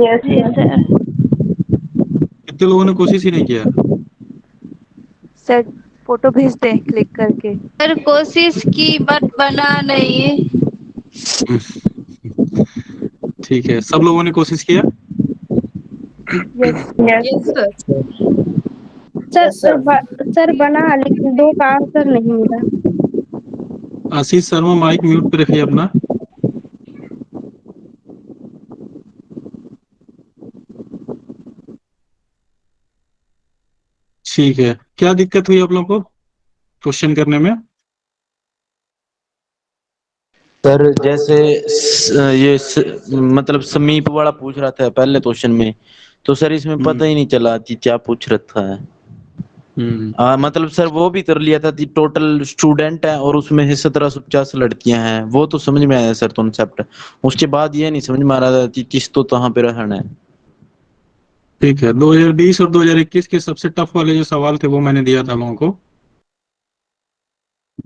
Yes sir. कितने लोगों ने कोशिश ही नहीं किया? सर फोटो भेज दें क्लिक करके। सर कोशिश की बट बना नहीं। ठीक है, सब लोगों ने कोशिश किया। यस। Yes sir. सर बना, लेकिन दो का आंसर नहीं मिला। आशीष शर्मा, माइक म्यूट पे रखिए अपना। ठीक है, क्या दिक्कत हुई आप लोगों को क्वेश्चन करने में? सर जैसे मतलब समीप वाला पूछ रहा था पहले क्वेश्चन में, तो सर इसमें पता ही नहीं चला कि क्या पूछ रखा है। हम्म। मतलब सर वो भी कर लिया था कि टोटल स्टूडेंट है और उसमें से 1750 लड़कियां हैं, वो तो समझ में आया सर कॉन्सेप्ट। उसके बाद ये नहीं समझ में आ रहा था कि किस तो कहाँ पे रहना है। ठीक है, 2020 और 2021 के सबसे टफ वाले जो सवाल थे वो मैंने दिया था लोगों को।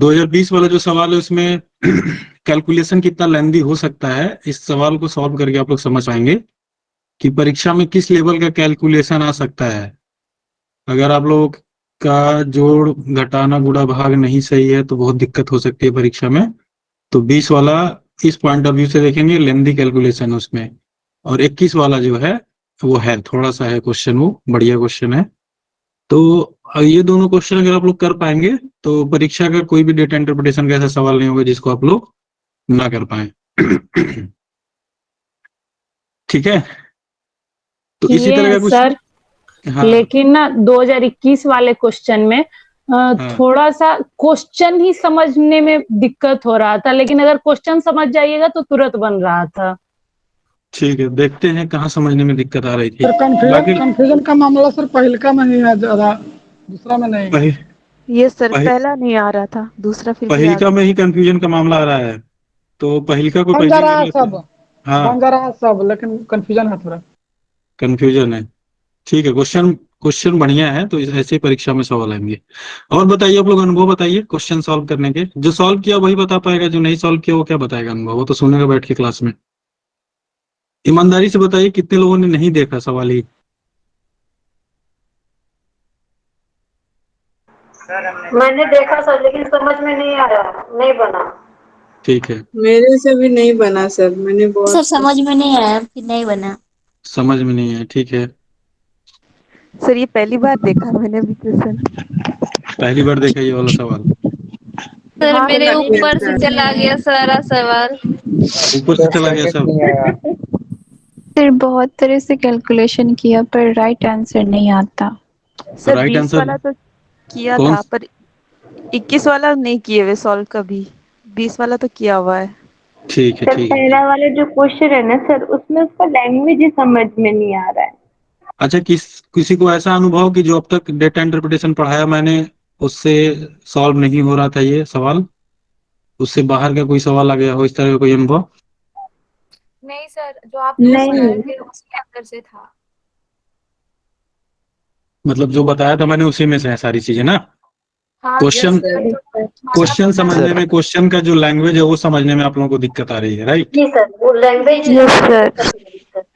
2020 वाला जो सवाल है उसमें कैलकुलेशन कितना लेंदी हो सकता है, इस सवाल को सॉल्व करके आप लोग समझ पाएंगे कि परीक्षा में किस लेवल का कैलकुलेशन आ सकता है। अगर आप लोग का जोड़ घटाना गुणा भाग नहीं सही है तो बहुत दिक्कत हो सकती है परीक्षा में। तो 20 वाला इस पॉइंट ऑफ व्यू से देखेंगे, लेंदी कैलकुलेशन उसमें। और 21 वाला जो है वो है थोड़ा सा है क्वेश्चन, वो बढ़िया क्वेश्चन है। तो ये दोनों क्वेश्चन अगर आप लोग कर पाएंगे तो परीक्षा का कोई भी डेटा इंटरप्रिटेशन का ऐसा सवाल नहीं होगा जिसको आप लोग ना कर पाए। ठीक है, तो इसी तरह ये का कुछ। सर, हाँ लेकिन ना 2021 वाले क्वेश्चन में हाँ। थोड़ा सा क्वेश्चन ही समझने में दिक्कत हो रहा था, लेकिन अगर क्वेश्चन समझ जाइएगा तो तुरंत बन रहा था। ठीक है, देखते हैं कहाँ समझने में दिक्कत आ रही थी। सर कंफ्यूजन बाकी कंफ्यूजन का मामला सर पहिलका में ही है ज्यादा, दूसरा में नहीं। पहि, ये सर पहि, पहला नहीं आ रहा था, दूसरा फिर भी आ पहिलका गया। में ही कंफ्यूजन का मामला आ रहा है। तो पहिलका को बन जा पहले ही रहा कर है लेते सब, हैं। हाँ, बन जा रहा है सब, लेकिन कंफ्यूजन है थोड़ा। कंफ्यूजन है। ठीक है, क्वेश्चन क्वेश्चन बढ़िया है, तो ऐसे ही परीक्षा में सवाल आएंगे। और बताइए आप लोग, अनुभव बताइए क्वेश्चन सॉल्व करने के। जो सॉल्व किया वही बता पाएगा, जो नहीं सॉल्व किया वो क्या बताएगा अनुभव, वो तो सुनेगा बैठ के क्लास में। ईमानदारी से बताइए कितने लोगों ने नहीं देखा सवाल ही। मैंने देखा सर, लेकिन समझ में नहीं आया, नहीं बना। ठीक है, मेरे से भी नहीं बना सर, मैंने सर बहुत समझ में नहीं आया फिर नहीं बना। समझ में नहीं है, ठीक है। सर ये पहली बार देखा मैंने भी क्वेश्चन। पहली बार देखा ये वाला सवाल? सर हाँ मेरे लेकिन ऊपर से चला गया सारा सवाल। ऊपर से चला गया सब? सर बहुत तरह से कैलकुलेशन किया पर राइट आंसर नहीं आता। सर राइट 20 आंसर वाला तो किया कौन? था, पर 21 वाला नहीं किए हुए सॉल्व कभी। 20 वाला तो किया हुआ है। ठीक है, सर ठीक है। पहला वाला जो क्वेश्चन है ना सर, उसमें उसका लैंग्वेज ही समझ में नहीं आ रहा है। अच्छा, किसी को ऐसा अनुभव कि जो अब तक डेटा इंटरप्रिटेशन पढ़ाया मैंने उससे सॉल्व नहीं हो रहा था ये सवाल, उससे बाहर का कोई सवाल आ गया हो, इस तरह का कोई अनुभव? नहीं सर, जो आपने पढ़ाए थे उसी के अंदर से था। मतलब जो बताया था मैंने उसी में से है सारी चीजें ना? हाँ क्वेश्चन सर। क्वेश्चन समझने सर में, क्वेश्चन का जो लैंग्वेज है वो समझने में आप लोगों को दिक्कत आ रही है, राइट? जी सर, वो लैंग्वेज यस समझ में सर। दिक्कत।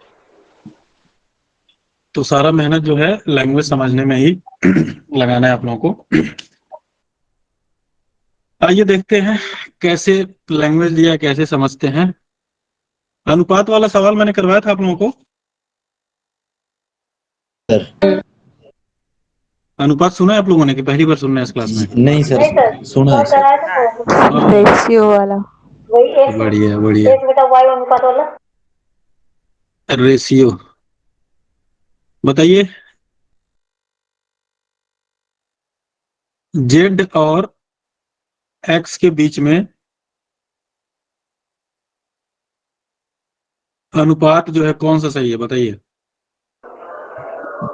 तो सारा मेहनत जो है लैंग्वेज समझने में ही लगाना है आप लोगों को। आइए देखते हैं कैसे लैंग्वेज दिया, कैसे समझते हैं। अनुपात वाला सवाल मैंने करवाया था आप लोगों को। सर अनुपात सुना है आप लोगों ने कि पहली बार सुनना है इस क्लास में? नहीं सर, नहीं सर, सुना है और सर। कराया था सर। हाँ, रेशियो वाला। वही एक बढ़िया बढ़िया। एक बेटा वाई अनुपात वाला। रेशियो बताइए। जेड और एक्स के बीच में अनुपात जो है कौन सा सही है, बताइए।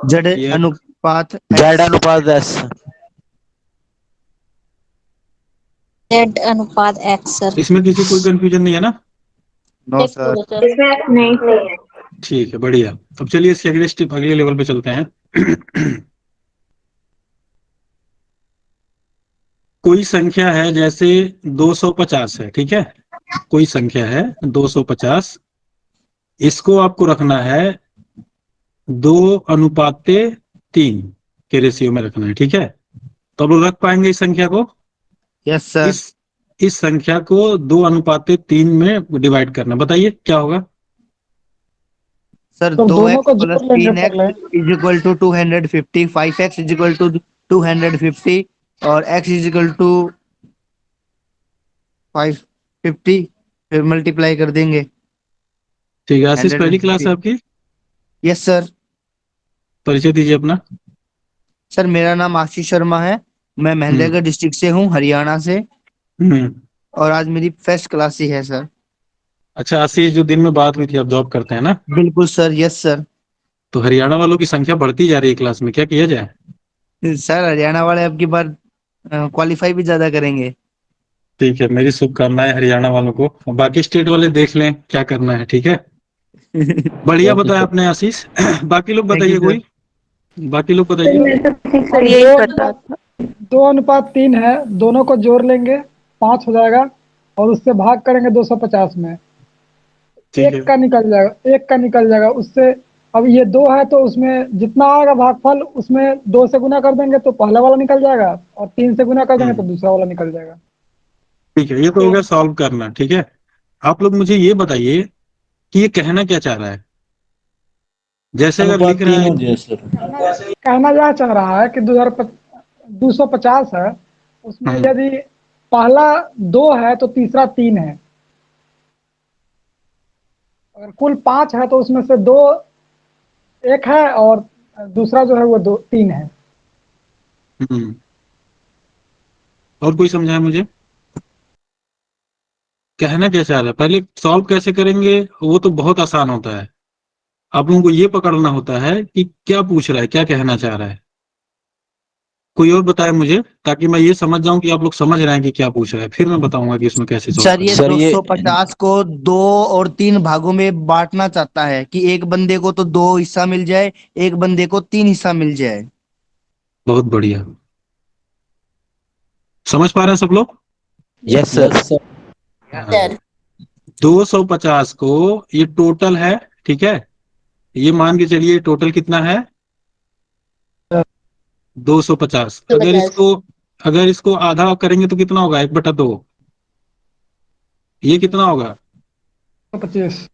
जेड ये अनुपात जेड एक्स। अनुपात एस। जेड अनुपात एक्स सर। इसमें किसी कोई कंफ्यूजन नहीं है ना? No sir. इसमें नहीं है। ठीक है, बढ़िया। अब चलिए इसके अगले स्टेप, अगले लेवल पे चलते हैं। कोई संख्या है जैसे 250 है, ठीक है? कोई संख्या है 250, इसको आपको रखना है 2:3 के रेशियो में रखना है, ठीक है। तो आप लोग रख पाएंगे इस संख्या को? Yes sir. इस संख्या को 2:3 में डिवाइड करना, बताइए क्या होगा? सर तो दोनों 2x को प्लस जोड़ लेंगे 3x पहले। Is equal to 250, 5x is equal to 250 और x इज इक्वल टू 550, फिर मल्टीप्लाई कर देंगे। ठीक है आशीष, पहली क्लास है आपकी? Yes sir. परिचय दीजिए अपना। सर मेरा नाम आशीष शर्मा है, मैं महेंद्रगढ़ डिस्ट्रिक्ट से हूँ, हरियाणा से, हम्म। और आज मेरी फर्स्ट क्लास ही है सर। अच्छा आशीष, जो दिन में बात हुई थी, आप जॉब करते हैं ना? बिल्कुल सर, यस सर। तो हरियाणा वालों की संख्या बढ़ती जा रही है क्लास में, क्या किया जाए? सर हरियाणा वाले अब की बार क्वालिफाई भी ज्यादा करेंगे। ठीक है, मेरी शुभकामनाएं हरियाणा वालों को। बाकी स्टेट वाले देख लें क्या करना है, ठीक है। बढ़िया बताया आपने आशीष। बाकी लोग Thank you, बताइए, कोई बाकी लोग बताइए। सर यही पता था। 2:3 है, दोनों को जोड़ लेंगे 5 हो जाएगा और उससे भाग करेंगे 250 में। ठीक है। एक का निकल जाएगा उससे। अब ये 2 है तो उसमें जितना आएगा भागफल उसमें 2 से गुना कर देंगे तो पहला वाला निकल जाएगा, और 3 से गुना कर देंगे तो दूसरा वाला निकल जाएगा। ठीक है, ये तो हो गया सॉल्व करना, ठीक है। आप लोग मुझे ये बताइए कि ये कहना क्या चाह रहा है। जैसे अगर लिख रहा है, कहना यह चाह रहा है कि 250 है, उसमें यदि पहला 2 है तो तीसरा 3 है। अगर कुल 5 है तो उसमें से 2 1 है और दूसरा जो है वो 3 है। और कोई समझाए मुझे कहना क्या चाह रहा है। पहले सॉल्व कैसे करेंगे वो तो बहुत आसान होता है, आप लोगों को ये पकड़ना होता है कि क्या पूछ रहा है, क्या कहना चाह रहा है। कोई और बताए मुझे, ताकि मैं ये समझ जाऊं कि आप लोग समझ रहे हैं कि क्या पूछ रहा है, फिर मैं बताऊंगा कि इसमें कैसे सॉल्व सर ये करना है। 250 को 2 और 3 भागों में बांटना चाहता है कि एक बंदे को तो 2 हिस्सा मिल जाए, एक बंदे को 3 हिस्सा मिल जाए। बहुत बढ़िया, समझ पा रहे हैं सब लोग? Yes sir. 250 को ये टोटल है, ठीक है। ये मान के चलिए टोटल कितना है 250। अगर इसको आधा करेंगे तो कितना होगा 1/2। ये कितना होगा 25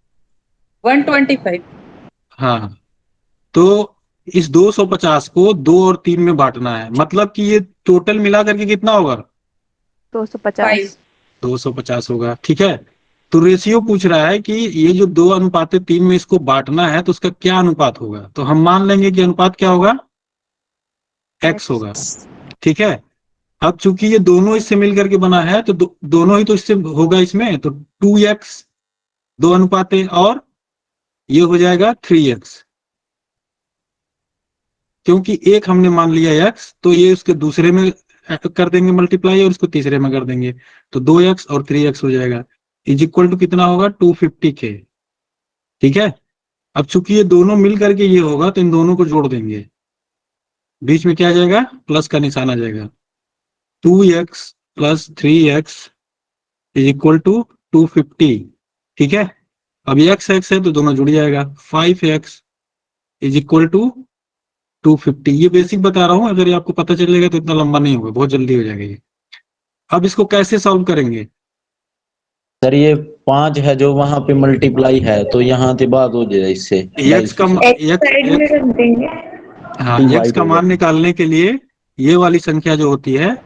125। हाँ, तो इस 250 को 2 और 3 में बांटना है, मतलब कि ये टोटल मिला करके कितना होगा 250। 250 होगा, ठीक है। तो रेशियो पूछ रहा है कि ये जो 2:3 में इसको बांटना है तो उसका क्या अनुपात होगा। तो हम मान लेंगे कि अनुपात क्या होगा x होगा, ठीक है। अब चूंकि ये दोनों इससे मिल करके बना है तो दोनों ही तो इससे होगा, इसमें तो 2x 2:1 और ये हो जाएगा 3x, क्योंकि एक हमने मान लिया x तो ये उसके दूसरे में कर देंगे मल्टीप्लाई और इसको तीसरे में कर देंगे तो 2x और 3x हो जाएगा। इज इक्वल टू कितना होगा 250k, ठीक है। अब चूंकि ये दोनों मिल करके ये होगा तो इन दोनों को जोड़ देंगे, बीच में क्या आ जाएगा प्लस का निशान आ जाएगा। 2x plus 3x is equal to 250, ठीक है। अब x है तो दोनों जुड़ जाएगा। 5x is equal to 250। ये बेसिक बता रहा हूं, अगर ये आपको पता चलेगा तो इतना लंबा नहीं होगा, बहुत जल्दी हो जाएगा ये। अब इसको कैसे सॉल्व करेंगे। सर ये 5 है जो वहां पे मल्टीप्लाई है तो यहाँ के बाद हो जाएगा इससे x का साइड में रख देंगे। हाँ, x का मान निकालने के लिए ये वाली संख्या जो होती है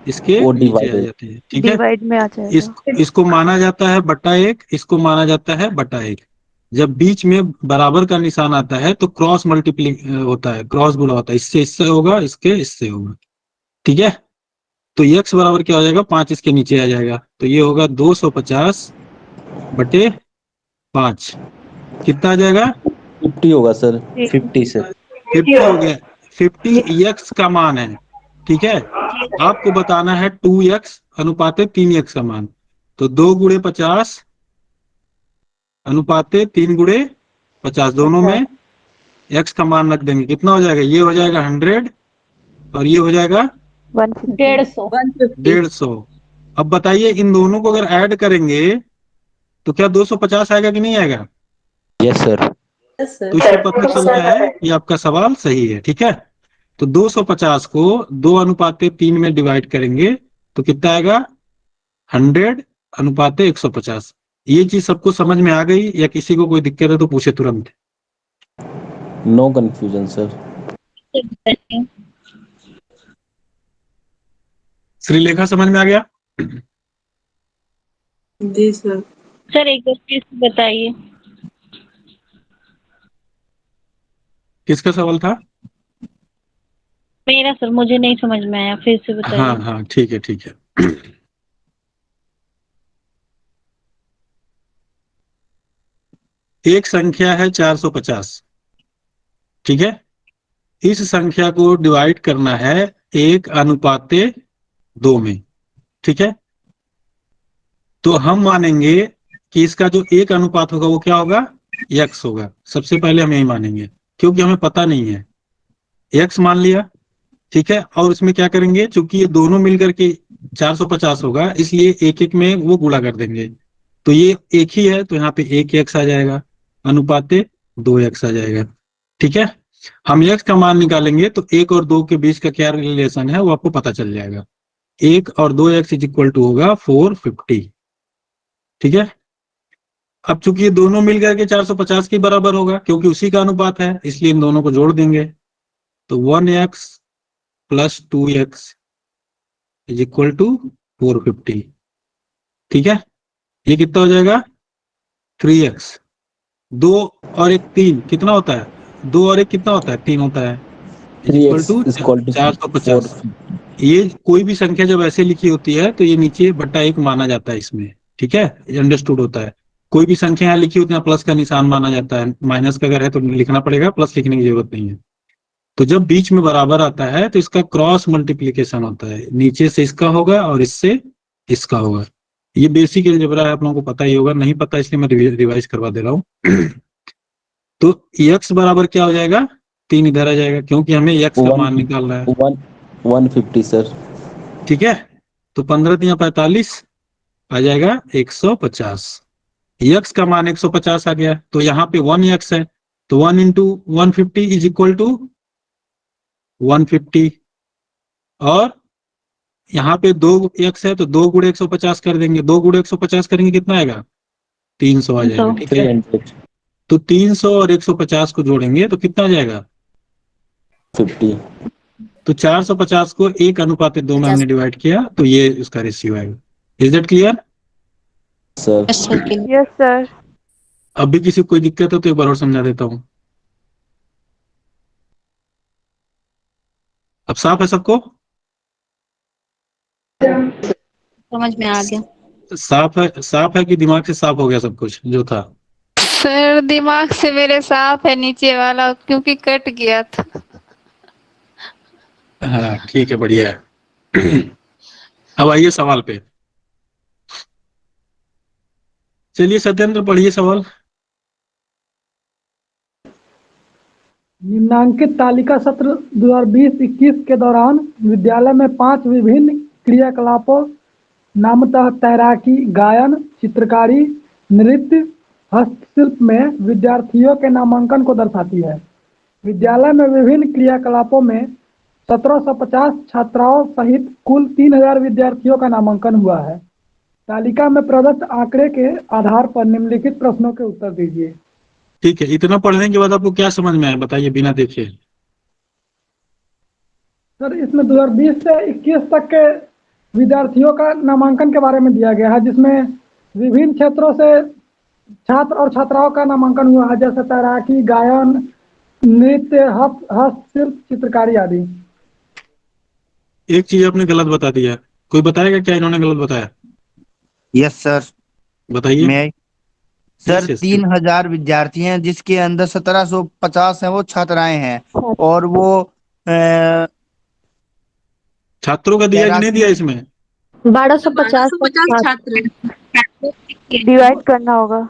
इसके वो नीचे आ डिवाइड जाती है, ठीक है। डिवाइड में आ जाएगा। इसको माना जाता है बटा 1, इसको माना जाता है बटा 1। जब बीच में बराबर का निशान आता है तो क्रॉस मल्टीप्ली होता है, क्रॉस गुणा होता है, इससे इससे होगा, इससे होगा, ठीक है। तो x बराबर क्या हो जाएगा 5 इसके नीचे आ जाएगा, तो ये होगा 250/5। कितना आ जाएगा 50 होगा सर, 50 से 50 हो गया। 50 x का मान है, ठीक है। आपको बताना है 2x अनुपाते 3x का मान, तो 2 गुणे 50 अनुपाते 3 गुणे 50, दोनों में x का मान रख देंगे। कितना हो जाएगा, ये हो जाएगा 100 और ये हो जाएगा 150। अब बताइए इन दोनों को अगर ऐड करेंगे तो क्या 250 आएगा कि नहीं आएगा। Yes sir. तो इससे पता चलता है कि आपका सवाल सही है। ठीक है, तो 250 को 2:3 में डिवाइड करेंगे तो कितना आएगा? 100:150। ये चीज सबको समझ में आ गई या किसी को कोई दिक्कत है तो पूछे तुरंत। No confusion sir. श्रीलेखा समझ में आ गया? जी सर। सर एक बार फिर से बताइए। किसका सवाल था? मेरा सर, मुझे नहीं समझ में आया, फिर से हाँ बताइए। हाँ, ठीक है ठीक है। एक संख्या है 450। ठीक है, इस संख्या को डिवाइड करना है 1:2 में। ठीक है, तो हम मानेंगे कि इसका जो एक अनुपात होगा वो क्या होगा? x होगा। सबसे पहले हम यही मानेंगे क्योंकि हमें पता नहीं है। x मान लिया। ठीक है, और इसमें क्या करेंगे, चूंकि ये दोनों मिलकर के 450 होगा इसलिए एक एक में वो गुणा कर देंगे। तो ये एक ही है तो यहाँ पे 1x आ जाएगा, अनुपाते 2x आ जाएगा। ठीक है, हम x का मान निकालेंगे तो 1 और 2 के बीच का क्या रिलेशन है वो आपको पता चल जाएगा। 1 और 2x इक्वल टू होगा 450। ठीक है, अब चूंकि ये दोनों मिल करके 450 के बराबर होगा क्योंकि उसी का अनुपात है इसलिए इन दोनों को जोड़ देंगे। तो 1x + 2x इक्वल टू 450। ठीक है, ये कितना हो जाएगा? 3x। 2 और 1 3 कितना होता है? 2 और 1 कितना होता है? 3 होता है, equal 3x two equal to 450। ये कोई भी संख्या जब ऐसे लिखी होती है तो ये नीचे बटा 1 माना जाता है इसमें। ठीक है, ये अंडरस्टूड होता है। कोई भी संख्या यहाँ लिखी होती है प्लस का निशान माना जाता है, माइनस का अगर है तो लिखना पड़ेगा, प्लस लिखने की जरूरत नहीं है। तो जब बीच में बराबर आता है तो इसका क्रॉस मल्टीप्लीकेशन होता है, नीचे से इसका होगा और इससे इसका होगा। ये बेसिक अलजेब्रा है, आप लोगों को पता ही होगा, नहीं पता इसलिए मैं रिवाइज करवा दे रहा हूँ। तो x बराबर क्या हो जाएगा? 3 इधर आ जाएगा क्योंकि हमें x का मान निकालना है। 150 सर। ठीक है, तो 15 × 45 आ जाएगा 150। x का मान 150 आ गया तो यहाँ पे 1x है तो 1 × 150 इक्वल टू 150। और यहाँ पे 2x है तो 2 × 150 कर देंगे, 2 × 150 करेंगे कितना आएगा? 300 आ जाएगा। ठीक है, 300 तो 300 और 150 को जोड़ेंगे तो कितना आ जाएगा? 50। तो 450 को 1:2 में हमने डिवाइड किया तो ये उसका रेशियो आएगा। Is that clear sir? Yes sir. अब भी किसी को कोई दिक्कत हो तो एक बार और समझा देता हूँ। अब साफ है सबको? समझ में आ गया। साफ है कि दिमाग से साफ हो गया सब कुछ जो था? सर दिमाग से मेरे साफ है नीचे वाला क्योंकि कट गया था। हाँ ठीक है, बढ़िया है। अब आइए सवाल पे। चलिए सत्येंद्र पढ़िए सवाल। निम्नांकित तालिका सत्र 2020-21 के दौरान विद्यालय में 5 विभिन्न क्रियाकलापों नामतः तैराकी, गायन, चित्रकारी, नृत्य, हस्तशिल्प में विद्यार्थियों के नामांकन को दर्शाती है। विद्यालय में विभिन्न क्रियाकलापों में 1750 छात्राओं सहित कुल 3000 विद्यार्थियों का नामांकन हुआ है। तालिका में प्रदत्त आंकड़े के आधार पर निम्नलिखित प्रश्नों के उत्तर दीजिए। ठीक है, इतना पढ़ने के बाद आपको क्या समझ में आया बताइए बिना देखे। सर इसमें 2020 से 21 तक के विद्यार्थियों का नामांकन के बारे में दिया गया है, जिसमें विभिन्न क्षेत्रों से छात्र और छात्राओं का नामांकन हुआ है, जैसे तैराकी, गायन, नृत्य, हस्तशिल्प, चित्रकारी आदि। एक चीज आपने गलत बता दिया, कोई बताएगा क्या इन्होंने गलत बताया? Yes sir. बताइए। मैं सर Yes, yes. 3000 विद्यार्थी हैं जिसके अंदर 1750 हैं वो छात्राएं हैं और वो छात्रों का दिया कि नहीं दिया इसमें? 1250 छात्र। डिवाइड करना होगा।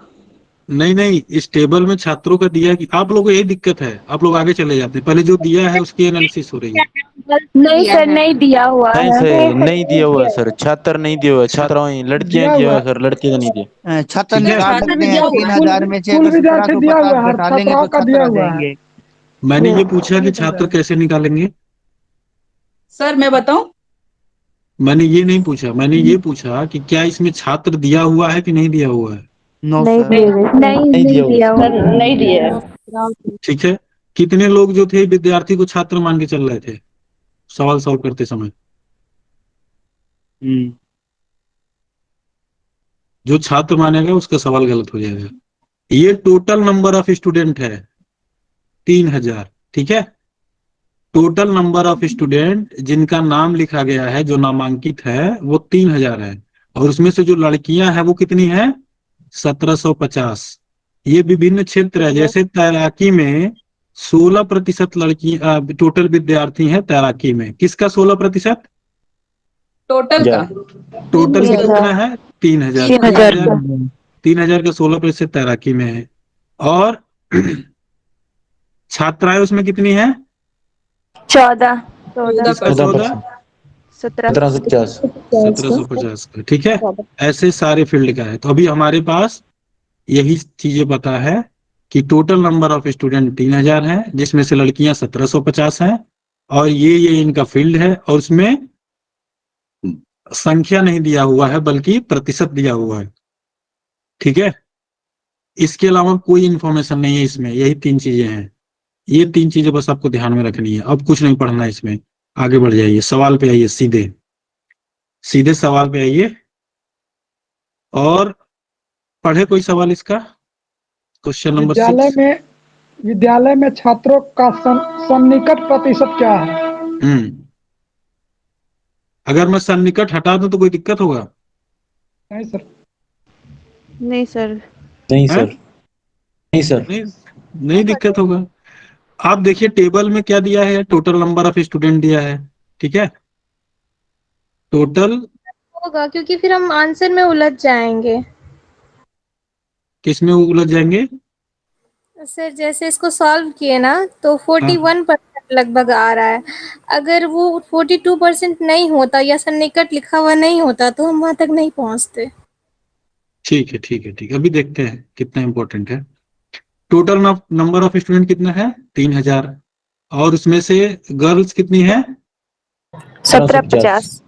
नहीं नहीं, इस टेबल में छात्रों का दिया कि आप लोगों को यही दिक्कत है, आप लोग आगे चले जाते हैं, पहले जो दिया है उसकी एनालिसिस हो रही है। नहीं सर, नहीं दिया हुआ नहीं है। सर, नहीं दिया हुआ है सर, छात्र नहीं दिया हुआ है, छात्राएं लड़कियां दिया किया हुआ है सर, लड़के का नहीं दिया। छात्र ठीक है, निकाल छात्र सकते दिया हैं, हुआ है। 3000 में से कुल अगर विद्यार्थी दिया 1750 हुआ है, हर घटा लेंगे छात्राओं तो का दिया छात्र आ हुआ है। जाएंगे। मैंने ये पूछा कि छात्र कैसे निकालेंगे, सर मैं बताऊं? मैंने ये नहीं पूछा, मैंने ये पूछा कि क्या इसमें छात्र दिया हुआ है कि नहीं दिया हुआ है। नो नहीं सर। दिए हुए सर। नहीं नहीं नहीं दिया हुआ दिया हुआ। सर नहीं दिए है। ठीक है, कितने लोग जो थे विद्यार्थी को छात्र मान के चल रहे थे सवाल सॉल्व करते समय? हम्म। जो छात्र मानेगा उसका सवाल गलत हो जाएगा। ये टोटल नंबर ऑफ स्टूडेंट है 3000, ठीक है। टोटल नंबर ऑफ स्टूडेंट जिनका नाम लिखा गया है, जो नामांकित है, वो 3000 है। और उसमें से जो लड़कियां हैं वो कितनी है? 1750। ये विभिन्न क्षेत्र है, जैसे तैराकी में 16% लड़की टोटल विद्यार्थी हैं तैराकी में। किसका 16%? टोटल का टोटल का 3000। कितना है? 3000। 3000 का। 3000 का 16% तैराकी में है। और छात्राएं उसमें कितनी है? 14। 14। किसका 14? 17। 1750। 1750 का, ठीक है। ऐसे सारे फील्ड का है। तो अभी हमारे पास यही चीजें पता है कि टोटल नंबर ऑफ स्टूडेंट 3000 है, जिसमें से लड़कियां 1750 हैं, और ये इनका फील्ड है, और उसमें संख्या नहीं दिया हुआ है बल्कि प्रतिशत दिया हुआ है, ठीक है। इसके अलावा कोई इंफॉर्मेशन नहीं है इसमें, यही 3 चीजें हैं। ये 3 चीजें बस आपको ध्यान में रखनी है, अब कुछ नहीं पढ़ना है इसमें। आगे बढ़ जाइए, सवाल पे आइए, सीधे सीधे सवाल पे आइए और पढ़े कोई सवाल इसका। Question number 6। विद्यालय में छात्रों का सन्निकट प्रतिशत क्या है? अगर मैं सन्निकट हटा दूं तो कोई दिक्कत होगा? नहीं सर। नहीं सर। नहीं है? सर, नहीं सर। नहीं, नहीं दिक्कत होगा। आप देखिए टेबल में क्या दिया है, टोटल नंबर ऑफ स्टूडेंट दिया है, ठीक है। टोटल होगा, क्योंकि फिर हम आंसर में उलझ जाएंगे। किस में उलझ जाएंगे? सर जैसे इसको सॉल्व किए ना, तो हाँ 41% लगभग आ रहा है। अगर वो 42% नहीं होता या सन्निकट लिखा हुआ नहीं होता तो हम वहां तक नहीं पहुंचते। ठीक है, ठीक है, ठीक है। अभी देखते हैं कितना इंपॉर्टेंट है। टोटल नंबर ऑफ स्टूडेंट कितना है? 3000। और उसमें से गर्ल्स कितनी है? 1750।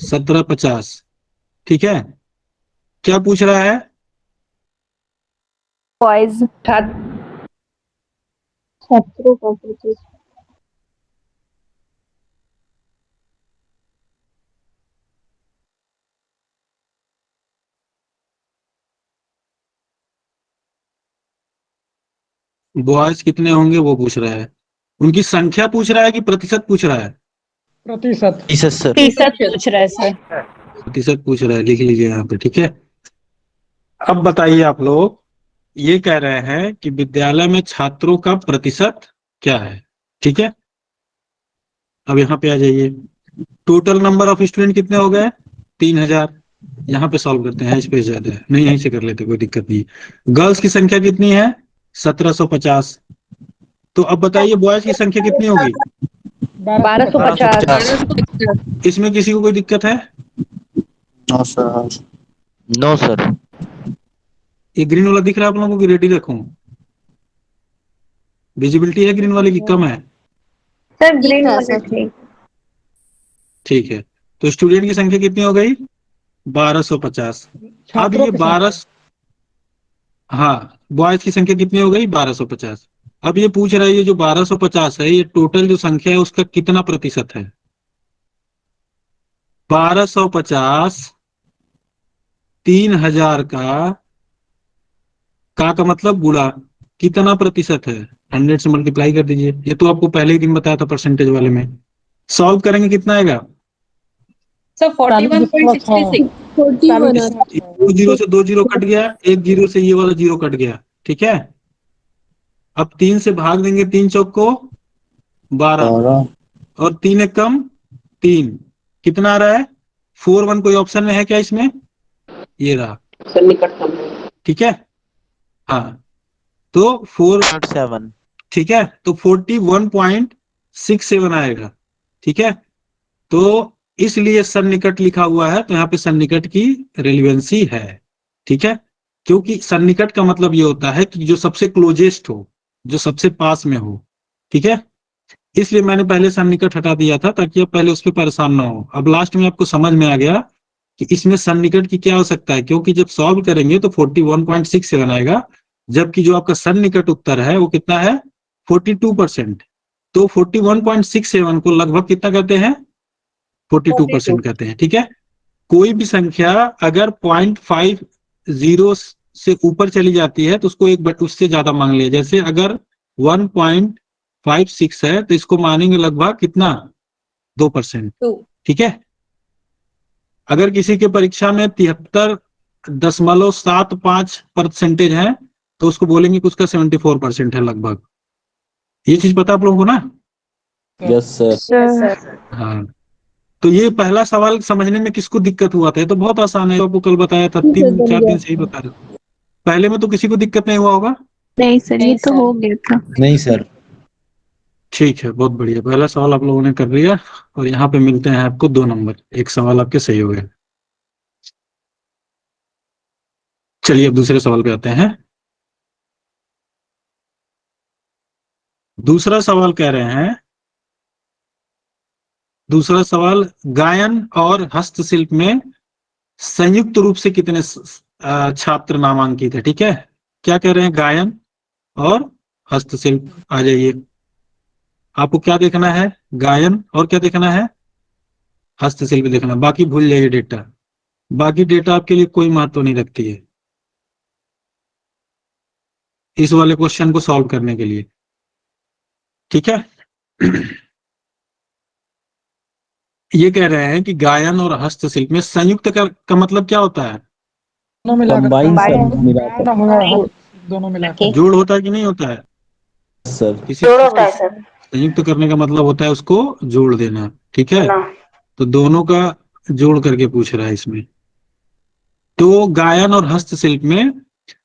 1750, ठीक है। क्या पूछ रहा है? बॉयज। छात्रों का प्रतिशत। बॉयज कितने होंगे वो पूछ रहा है। उनकी संख्या पूछ रहा है कि प्रतिशत पूछ रहा है? प्रतिशत। प्रतिशत सर। प्रतिशत पूछ रहे सर। प्रतिशत पूछ रहा है, लिख लीजिए यहाँ पे, ठीक है। अब बताइए आप लोग, ये कह रहे हैं कि विद्यालय में छात्रों का प्रतिशत क्या है, ठीक है। अब यहाँ पे आ जाइए। टोटल नंबर ऑफ स्टूडेंट कितने हो गए? 3000। यहाँ पे सॉल्व करते हैं, स्पेस ज्यादा है, नहीं यहीं से कर लेते, कोई दिक्कत नहीं। गर्ल्स की संख्या कितनी है? 1750। तो अब बताइए बॉयज की संख्या कितनी होगी? 1250। इसमें किसी को कोई दिक्कत है? No sir. No sir. ये ग्रीन वाला दिख रहा है आप लोगों को कि रेडी रखूं? विजिबिलिटी है ग्रीन वाले की कम है? सर ग्रीन वाला ठीक। ठीक है। तो स्टूडेंट की संख्या कितनी हो गई? 1250। अब छात्रों ये की 12, हाँ, बॉयज की संख्या कितनी हो गई? 1250। अब ये पूछ रहा है, ये जो 1250 है, ये टोटल जो संख्या है उसका कितना प्रतिशत है? 1250 3000 का मतलब गुणा कितना प्रतिशत है? 100 से मल्टीप्लाई कर दीजिए। ये तो आपको पहले ही दिन बताया था परसेंटेज वाले में। सॉल्व करेंगे कितना आएगा? सर 41.66। 2 जीरो से 2 जीरो कट गया, 1 जीरो से ये वाला जीरो कट गया, ठीक है। अब 3 से भाग देंगे, 3 चौक को 12, और 3 एक कम 3, कितना आ रहा है? 41। कोई ऑप्शन में है क्या इसमें? ये रहा, ठीक है। हाँ, तो 7 ठीक है, तो 41.67 आएगा। ठीक है, तो इसलिए सन्निकट लिखा हुआ है, तो यहाँ पे सन्निकट की रेलिवेंसी है। ठीक है, क्योंकि सन्निकट का मतलब ये होता है कि जो सबसे क्लोजेस्ट हो, जो सबसे पास में हो। ठीक है, इसलिए मैंने पहले सन्निकट हटा दिया था ताकि आप पहले उस पर परेशान ना हो। अब लास्ट में आपको समझ में आ गया कि इसमें सन्निकट की क्या आवश्यकता है, क्योंकि जब सॉल्व करेंगे तो 41.67 आएगा, जबकि जो आपका सन्निकट उत्तर है वो कितना है, 42%। तो 41.67 को लगभग कितना कहते हैं, 42% कहते हैं। ठीक है, कोई भी संख्या अगर 0.50 से ऊपर चली जाती है तो उसको उससे ज्यादा मांग लिया। जैसे अगर 1.56 है तो इसको मानेंगे लगभग कितना, 2%। 2। ठीक है, अगर किसी के परीक्षा में 73.75% है तो उसको बोलेंगे कि उसका 74% है लगभग। ये चीज पता आप लोगों को ना? Yes sir. सर हाँ, तो ये पहला सवाल समझने में किसको दिक्कत हुआ था? ये तो बहुत आसान है, आपको कल बताया था, 3-4 दिन से ही बता रहे। पहले में तो किसी को दिक्कत नहीं हुआ होगा? नहीं सर, ये तो हो गया था। नहीं सर। ठीक है, बहुत बढ़िया, पहला सवाल आप लोगों ने कर लिया। और यहाँ पे मिलते हैं आपको 2 नंबर, एक सवाल आपके सही हो गए। चलिए अब दूसरे सवाल पे आते हैं। दूसरा सवाल कह रहे हैं, दूसरा सवाल, गायन और हस्तशिल्प में संयुक्त रूप से कितने छात्र नामांकित है? ठीक है, क्या कह रहे हैं, गायन और हस्तशिल्प। आ जाइए, आपको क्या देखना है, गायन और क्या देखना है, हस्तशिल्प देखना। बाकी भूल जाइए डेटा, बाकी डेटा आपके लिए कोई महत्व नहीं रखती है इस वाले क्वेश्चन को सॉल्व करने के लिए। ठीक है, ये कह रहे हैं कि गायन और हस्तशिल्प में संयुक्त का मतलब क्या होता है? दोनों मिलाकर कंबाइन सर, गायन मिलाकर होगा, दोनों मिलाकर। जोड़ होता है कि नहीं होता है? सर। किसी चीज को संयुक्त करने का मतलब होता है उसको जोड़ देना। ठीक है, तो दोनों का जोड़ करके पूछ रहा है इसमें। तो गायन और हस्तशिल्प में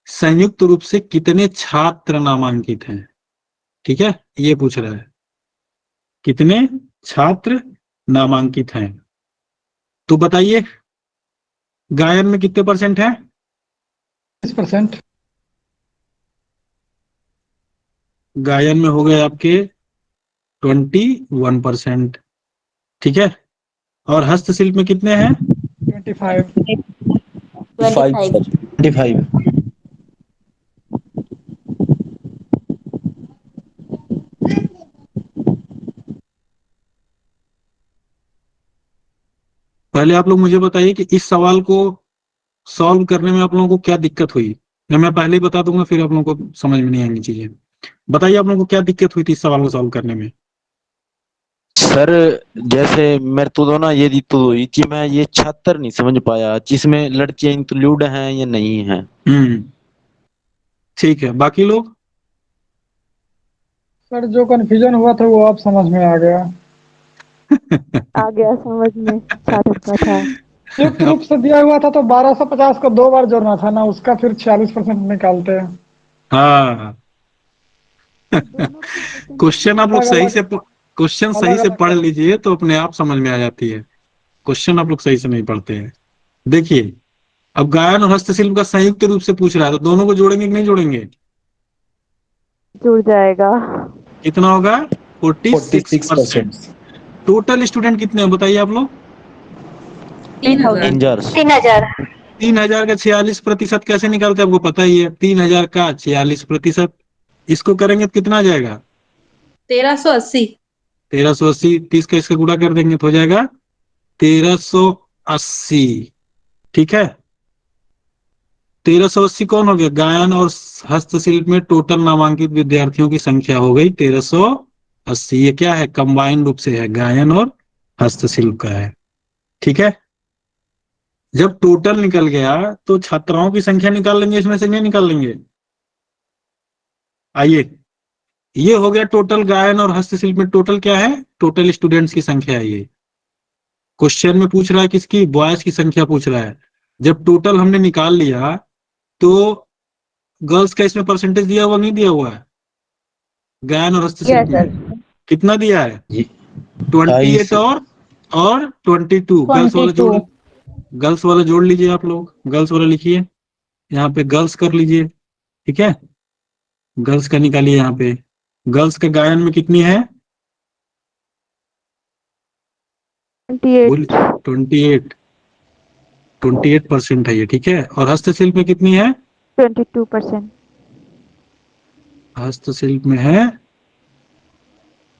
संयुक्त रूप से कितने छात्र नामांकित हैं? ठीक है, ये पूछ रहा है, कितने छात्र नामांकित हैं। तो बताइए, गायन में कितने % है? 20%। गायन में हो गए आपके 21%। ठीक है, और हस्तशिल्प में कितने हैं? 25। 25। पहले आप लोग मुझे बताइए कि इस सवाल को सॉल्व करने में आप लोगों को क्या दिक्कत हुई। या मैं पहले ही बता दूंगा, फिर आप लोगों को समझ में नहीं आएंगी चीजें। बताइए आप लोगों को क्या दिक्कत हुई थी इस सवाल को सॉल्व करने में। सर जैसे मेरे तो ना ये दी तो हुई कि मैं ये छात्र नहीं समझ पाया जिसमें लड़कियां इंक्लूड हैं या नहीं हैं। ठीक है, बाकी लोग? सर जो कंफ्यूजन हुआ था वो अब समझ में आ गया। आ गया समझ में, छात्र का था। संयुक्त रूप से दिया हुआ था तो 1250 को 2 बार जोड़ना था ना, उसका फिर 46% निकालते हैं। हाँ, क्वेश्चन आप लोग क्वेश्चन सही से पढ़ लीजिए तो अपने आप समझ में आ जाती है। क्वेश्चन आप लोग सही से नहीं पढ़ते हैं। देखिए, अब गायन और हस्तशिल्प का संयुक्त रूप से पूछ रहा है, तो दोनों को जोड़ेंगे कि नहीं जोड़ेंगे? जुड़ जाएगा। कितना होगा? 46%। 46%। टोटल स्टूडेंट कितने हैं बताइए आप लोग? 3000। 3000। 3000 का 46% कैसे निकालते हैं आपको पता ही है। 3000 का 46%, इसको करेंगे तो कितना आ जाएगा? 1380। 1380। 30 का इसका गुणा कर देंगे तो हो जाएगा 1380। ठीक है, 1380 कौन हो गया? गायन और हस्तशिल्प में टोटल नामांकित विद्यार्थियों की संख्या हो गई 1380। ये क्या है? कंबाइंड रूप से है, गायन और हस्तशिल्प का है। ठीक है, जब टोटल निकल गया तो छात्राओं की संख्या निकाल लेंगे, इसमें से नहीं निकाल लेंगे? आइए, ये हो गया टोटल। गायन और हस्तशिल्प में टोटल क्या है? टोटल स्टूडेंट्स की संख्या है। ये क्वेश्चन में पूछ रहा है किसकी? बॉयज की संख्या पूछ रहा है। जब टोटल हमने निकाल लिया तो गर्ल्स का इसमें परसेंटेज दिया हुआ नहीं दिया हुआ है गायन और हस्तशिल्प यस सर। में? कितना दिया है? जी 28 और 22।22। गर्ल्स वाला जोड़ लीजिए आप लोग, गर्ल्स वाला लिखिए यहाँ पे, गर्ल्स कर लीजिए, ठीक है। गर्ल्स का निकालिए यहाँ पे। गर्ल्स के गायन में कितनी है? 28। 28। 28% है ये, ठीक है। और हस्तशिल्प में कितनी है? 22%। हस्तशिल्प में है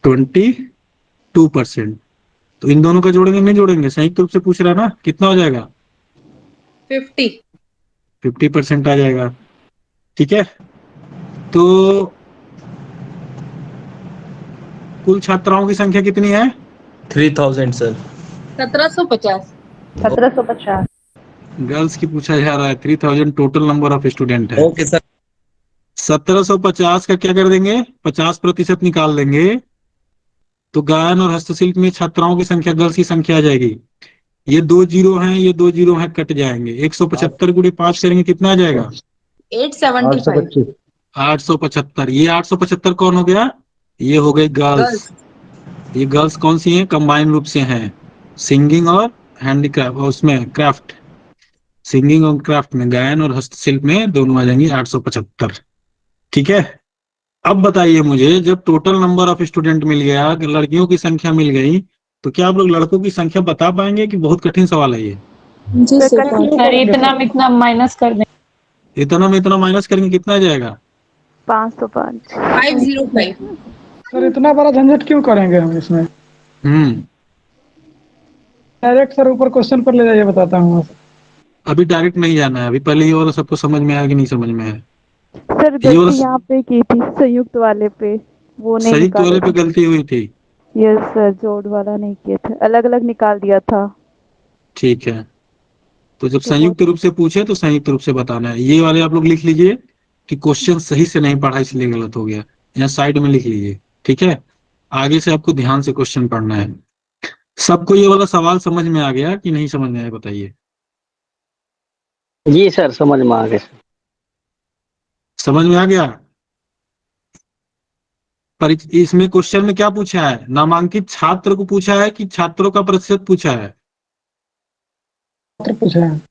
22%। तो इन दोनों का जोड़ेंगे नहीं जोड़ेंगे? संयुक्त रूप से पूछ रहा है ना, कितना हो जाएगा? 50। 50% आ जाएगा, ठीक है। तो कुल छात्राओं की संख्या कितनी है? 3000 सर। 1750। 1750। गर्ल्स की पूछा जा रहा है। 3000 टोटल नंबर ऑफ स्टूडेंट है। Okay sir. 1750 का क्या कर देंगे? 50% निकाल देंगे तो गायन और हस्तशिल्प में छात्राओं की संख्या, गर्ल्स की संख्या आ जाएगी। ये 2 जीरो हैं, ये 2 जीरो हैं, कट जाएंगे। 175 गुणे 5 करेंगे, कितना आ जाएगा? 875। 875। ये 875 कौन हो गया? ये हो गई गर्ल्स। ये गर्ल्स कौन सी हैं? कंबाइन रूप से हैं, सिंगिंग और हैंडीक्राफ्ट, उसमें क्राफ्ट, सिंगिंग और क्राफ्ट में, गायन और हस्तशिल्प में दोनों आ जाएंगी 875, ठीक है। अब बताइए मुझे, जब टोटल नंबर ऑफ स्टूडेंट मिल गया, लड़कियों की संख्या मिल गई, तो क्या आप लोग लड़कों की संख्या बता पाएंगे कि बहुत कठिन सवाल है ये? जी सर। सर इतना में इतना माइनस कर दें। इतना में इतना माइनस करेंगे, कितना आ जाएगा? 505। 505। सर इतना बड़ा झंझट क्यों करेंगे हम इसमें? डायरेक्ट सर ऊपर क्वेश्चन पर ले जाइए, बताता हूँ। अभी डायरेक्ट नहीं जाना है, अभी पहले ये वाला सबको समझ में आया कि नहीं समझ में आया? सर ये वाला गलती यहाँ पे की थी, संयुक्त वाले पे वो नहीं संयुक्त निकाले वाले पे थे। गलती हुई थी, यस सर, जोड़ वाला नहीं किए थे, अलग अलग निकाल दिया था। ठीक है। तो जब तो वो संयुक्त रूप से पूछे तो संयुक्त रूप से बताना है। ये वाले आप लोग लिख लीजिए कि क्वेश्चन सही से नहीं पढ़ा इसलिए गलत हो गया, यहाँ साइड में लिख लीजिए, ठीक है। आगे से आपको ध्यान से क्वेश्चन पढ़ना है। सबको ये वाला सवाल समझ में आ गया कि नहीं समझ में आया, बताइए। जी सर, समझ में आ गया। समझ में आ गया? पर इसमें क्वेश्चन में क्या पूछा है? नामांकित छात्र को पूछा है कि छात्रों का प्रतिशत पूछा है? पूछा है।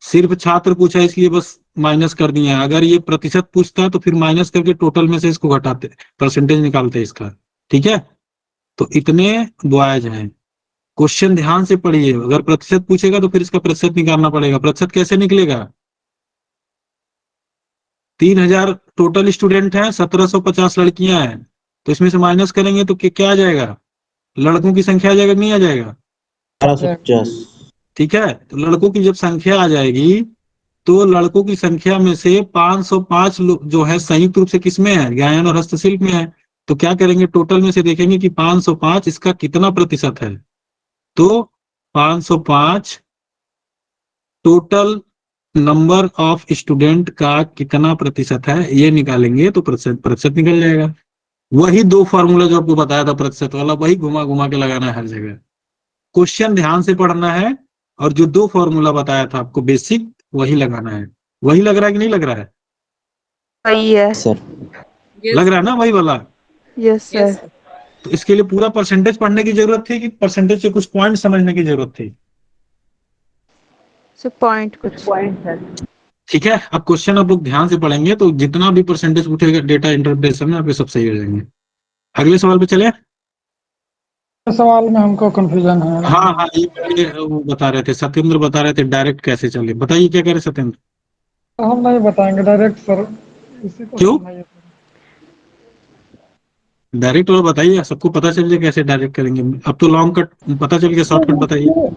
सिर्फ छात्र पूछा है, इसलिए बस माइनस कर दिया है। अगर ये प्रतिशत पूछता तो फिर माइनस करके टोटल में से इसको घटाते, परसेंटेज निकालते इसका, ठीक है। तो इतने बॉयज हैं। क्वेश्चन ध्यान से पढ़िए, अगर प्रतिशत पूछेगा तो फिर इसका प्रतिशत निकालना पड़ेगा। प्रतिशत कैसे निकलेगा? 3000 टोटल स्टूडेंट हैं, 1750 लड़कियां हैं, तो इसमें से माइनस करेंगे तो क्या आ जाएगा? लड़कों की संख्या आ जाएगा, नहीं आ जाएगा? 1250। ठीक है। तो लड़कों की जब संख्या आ जाएगी तो लड़कों की संख्या में से 505 जो है संयुक्त रूप से किसमें है? गायन और हस्तशिल्प में है। तो क्या करेंगे? टोटल में से देखेंगे कि 505 इसका कितना प्रतिशत है। तो 505 टोटल नंबर ऑफ स्टूडेंट का कितना प्रतिशत है, ये निकालेंगे तो प्रतिशत निकल जाएगा। वही 2 फॉर्मूला जो आपको बताया था प्रतिशत वाला, वही घुमा घुमा के लगाना है हर जगह। क्वेश्चन ध्यान से पढ़ना है और जो 2 फॉर्मूला बताया था आपको बेसिक, वही लगाना है। वही लग रहा है कि नहीं लग रहा है? वही है सर। लग रहा है ना वही वाला? Yes sir. तो इसके लिए पूरा परसेंटेज पढ़ने की जरूरत थी कि परसेंटेज के कुछ पॉइंट समझने की जरूरत थी? पॉइंट कुछ सर। ठीक है। अब क्वेश्चन आप लोग ध्यान से पढ़ेंगे तो जितना भी परसेंटेज उठेगा डेटा इंटरप्रिटेशन में, आपके सब सही हो जाएंगे। अगले सवाल पे चले। सवाल में हमको कंफ्यूजन है। हाँ, ये वो बता रहे थे, सत्येंद्र बता रहे थे डायरेक्ट कैसे चले। बताइए क्या कह रहे सत्येंद्र? हम नहीं बताएंगे डायरेक्ट सर, इसी को क्यों? समझाइए। डायरेक्ट वाला बताइए, सबको पता चल जाए कैसे डायरेक्ट करेंगे। अब तो लॉन्ग कट पता चल गया, शॉर्टकट बताइए।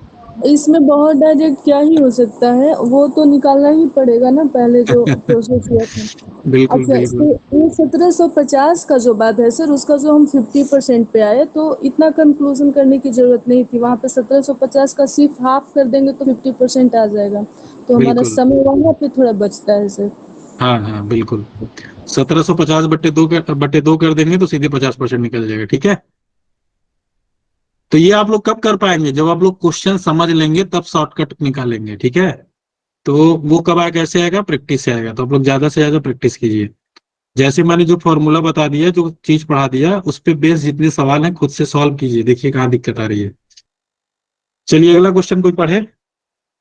इसमें बहुत डायरेक्ट क्या ही हो सकता है, वो तो निकालना ही पड़ेगा ना, पहले जो प्रोसेस किया था। बिल्कुल अच्छा, बिल्कुल। ये 1750 का जो बात है सर, उसका जो हम 50% पे आए, तो इतना कंक्लूजन करने की जरूरत नहीं थी। वहाँ पे 1750 का सिर्फ हाफ कर देंगे तो 50% आ जाएगा, तो हमारा बिल्कुल। समय वहाँ पे थोड़ा बचता है सर। हाँ बिल्कुल। 1750 बट्टे दो कर देंगे तो सीधे 50% निकल जाएगा, ठीक है। तो ये आप लोग कब कर पाएंगे? जब आप लोग क्वेश्चन समझ लेंगे तब शॉर्टकट निकालेंगे, ठीक है। तो वो कब आएगा, कैसे आएगा, प्रैक्टिस से आएगा। तो आप लोग ज्यादा से ज्यादा प्रैक्टिस कीजिए। जैसे मैंने जो फॉर्मूला बता दिया, जो चीज पढ़ा दिया, उस पे बेस जितने सवाल हैं खुद से सॉल्व कीजिए, देखिए कहाँ दिक्कत आ रही है। चलिए अगला क्वेश्चन कोई पढ़े।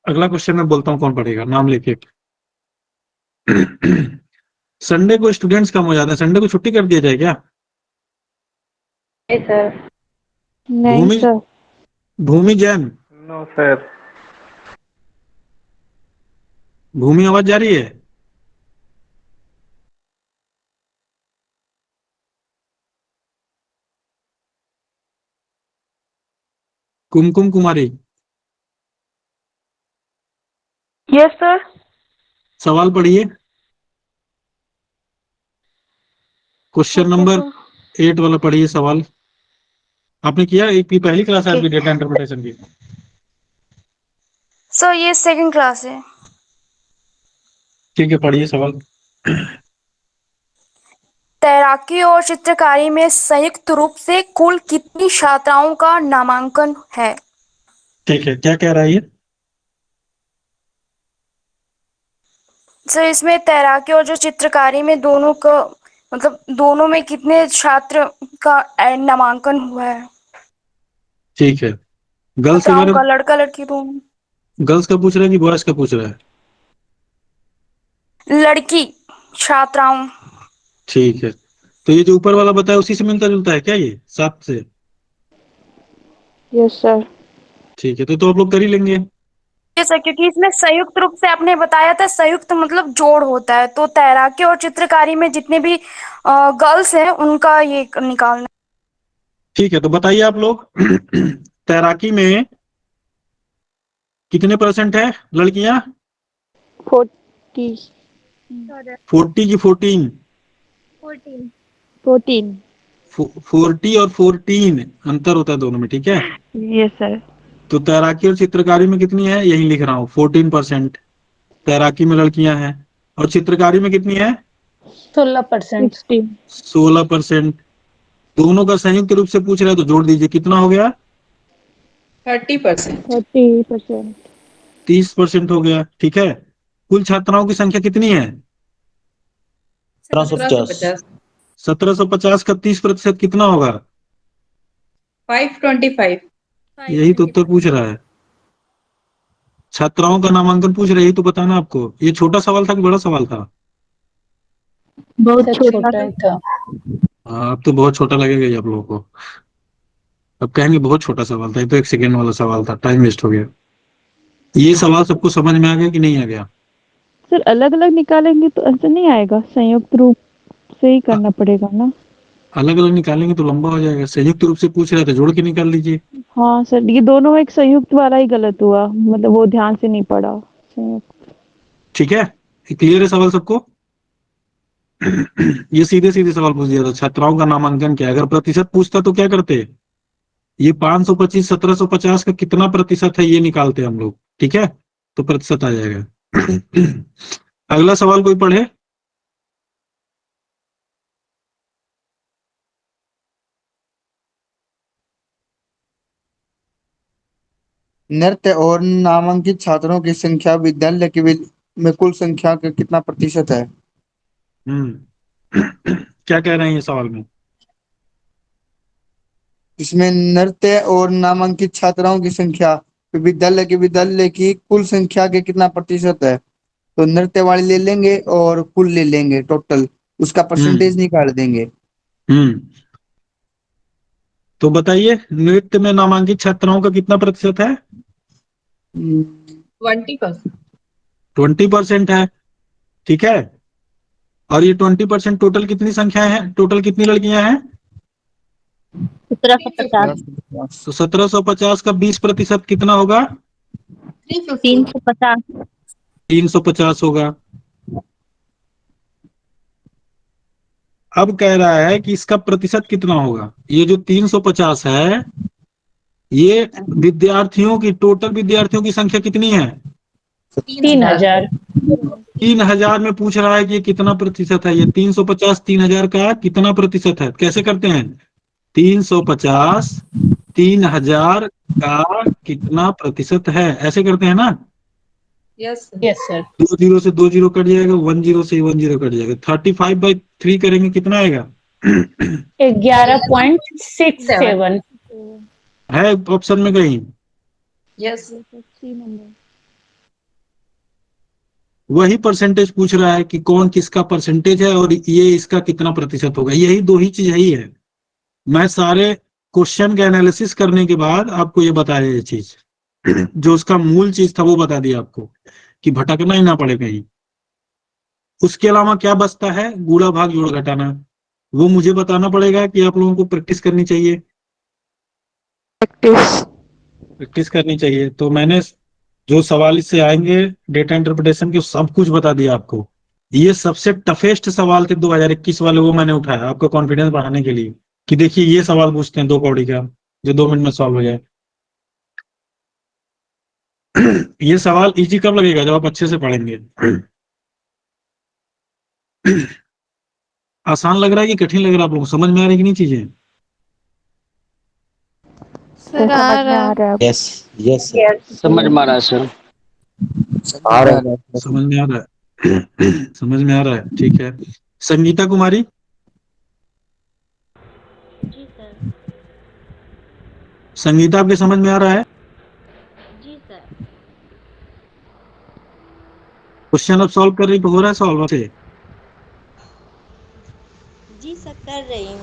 अगला क्वेश्चन मैं बोलता हूँ कौन पढ़ेगा, नाम लेके। संडे को स्टूडेंट्स कम हो जाते हैं, संडे को छुट्टी कर दिया जाए क्या? नहीं सर। नहीं भूमि सर। भूमि जैन, नो सर। भूमि आवाज जा रही है? कुमकुम कुमारी, यस सर। सवाल पढ़िए। क्वेश्चन नंबर 8 वाला पढ़िए सवाल। आपने किया, एक की पहली क्लास है आपकी डेटा इंटरप्रिटेशन की? सर ये सेकंड क्लास है। ठीक है, पढ़िए सवाल। तैराकी और चित्रकारी में संयुक्त रूप से कुल कितनी छात्राओं का नामांकन है? ठीक है, क्या कह रहा है ये? सर इसमें तैराकी और जो चित्रकारी में दोनों का मतलब दोनों में कितने छात्र का नामांकन हुआ है? ठीक है, गर्ल्स के छात्राओं बारे का, में, लड़का लड़की दोनों। गर्ल्स का पूछ रहा है कि बॉयज का पूछ रहा है? लड़की छात्राओं। ठीक है, तो ये जो ऊपर वाला बताया उसी से मिलता जुलता है क्या ये 7 से? Yes sir. ठीक है, तो आप लोग कर ही लेंगे। ये सर क्योंकि इसमें संयुक्त रूप से आपने बताया था, संयुक्त मतलब जोड़ होता है, तो तैराकी और चित्रकारी में जितने भी गर्ल्स हैं उनका ये निकालना। ठीक है, तो बताइए आप लोग। तैराकी में कितने परसेंट है लड़कियां? 40 40 की 14? 14। 40 और 14 अंतर होता है दोनों में, ठीक है? Yes sir. तो तैराकी और चित्रकारी में कितनी है, यही लिख रहा हूँ, 14% तैराकी में लड़कियां हैं। और चित्रकारी में कितनी है? 16%। 16%। दोनों का संयुक्त रूप से पूछ रहे हैं तो जोड़ दीजिए, कितना हो गया? 30%। 30%। 30% हो गया, ठीक है। कुल छात्राओं की संख्या कितनी है? 1750। 1750 का 30% कितना होगा? 525। यही तो उत्तर पूछ रहा है। छात्राओं का नामांकन पूछ रहे, यही तो बताना आपको। ये छोटा सवाल था कि बड़ा सवाल था? बहुत छोटा ही था। हाँ, अब तो बहुत छोटा लगेगा ये आप लोगों को। अब कहेंगे बहुत छोटा सवाल था, ये तो 1 सेकेंड वाला सवाल था, टाइम वेस्ट हो गया। ये सवाल सबको समझ में आ गया कि नहीं आ गया? सर अलग अलग निकालेंगे तो ऐसा नहीं आएगा, संयुक्त रूप से ही करना पड़ेगा ना? अलग अलग निकालेंगे तो लंबा हो जाएगा, संयुक्त रूप से पूछ रहे थे जोड़ के निकाल लीजिए। हाँ सर, ये दोनों एक संयुक्त वाला ही गलत हुआ, मतलब वो ध्यान से नहीं पढ़ा संयुक्त। ठीक है, क्लियर है सवाल सबको? ये सीधे सीधे सवाल पूछ दिया था, छात्राओं का नामांकन क्या है। अगर प्रतिशत पूछता तो क्या करते? ये 525 1750 का कितना प्रतिशत है ये निकालते हम लोग, ठीक है? तो प्रतिशत आ जाएगा। अगला सवाल कोई पढ़े। नृत्य और नामांकित छात्रों की संख्या विद्यालय की में कुल संख्या का कितना प्रतिशत है? क्या कह रहे हैं ये सवाल में? इसमें नृत्य और नामांकित छात्राओं की संख्या विद्यालय की कुल संख्या के कितना प्रतिशत है, तो नृत्य वाले ले लेंगे और कुल ले लेंगे, टोटल उसका परसेंटेज निकाल देंगे। तो बताइए, नृत्य में नामांकित छात्राओं का कितना प्रतिशत है? 20%। 20% है, ठीक है। और ये 20% टोटल कितनी संख्याएं हैं, टोटल कितनी लड़कियां हैं? 1750। तो 1750 का 20% कितना होगा? 350। 350 होगा। अब कह रहा है कि इसका प्रतिशत कितना होगा। ये जो 350 है, ये विद्यार्थियों की, टोटल विद्यार्थियों की संख्या कितनी है? 3000। 3000 में पूछ रहा है कि ये कितना प्रतिशत है। ये 350 3000 का कितना प्रतिशत है, कैसे करते हैं? 350 3000 का कितना प्रतिशत है, ऐसे करते हैं ना। Yes yes sir. 2 जीरो से 2 जीरो कट जाएगा, 1 जीरो से 1 जीरो कट जाएगा। 35/3 करेंगे कितना आएगा? 11.67। है ऑप्शन में कहीं? यस वही परसेंटेज पूछ रहा है कि कौन किसका परसेंटेज है और ये इसका कितना प्रतिशत होगा। यही दो ही चीज यही है। मैं सारे क्वेश्चन के एनालिसिस करने के बाद आपको ये बताया, ये चीज जो उसका मूल चीज था वो बता दिया आपको कि भटकना ही ना पड़े कहीं। उसके अलावा क्या बचता है? गुणा भाग जोड़ घटाना, वो मुझे बताना पड़ेगा कि आप लोगों को प्रैक्टिस करनी चाहिए। प्रैक्टिस करनी चाहिए। तो मैंने जो सवाल इससे आएंगे डेटा इंटरप्रिटेशन के सब कुछ बता दिया आपको। ये सबसे टफेस्ट सवाल थे 2021 वाले, वो मैंने उठाया आपका कॉन्फिडेंस बढ़ाने के लिए कि देखिए ये सवाल पूछते हैं 2 कौड़ी का जो 2 मिनट में सॉल्व हो जाए। ये सवाल इजी कब लगेगा? जब आप अच्छे से पढ़ेंगे। आसान लग रहा है कि कठिन लग रहा है आप लोगों को? समझ में आ रही कि नहीं चीजें? सर आ रहा है। यस यस समझ में आ रहा है सर। समझ में आ रहा है। समझ में आ रहा है, ठीक है। संगीता कुमारी, जी सर। संगीता आपके समझ में आ रहा है? जी सर। क्वेश्चन अब सॉल्व कर रही तो हो रहा है सॉल्व से? जी सर कर रही हूँ।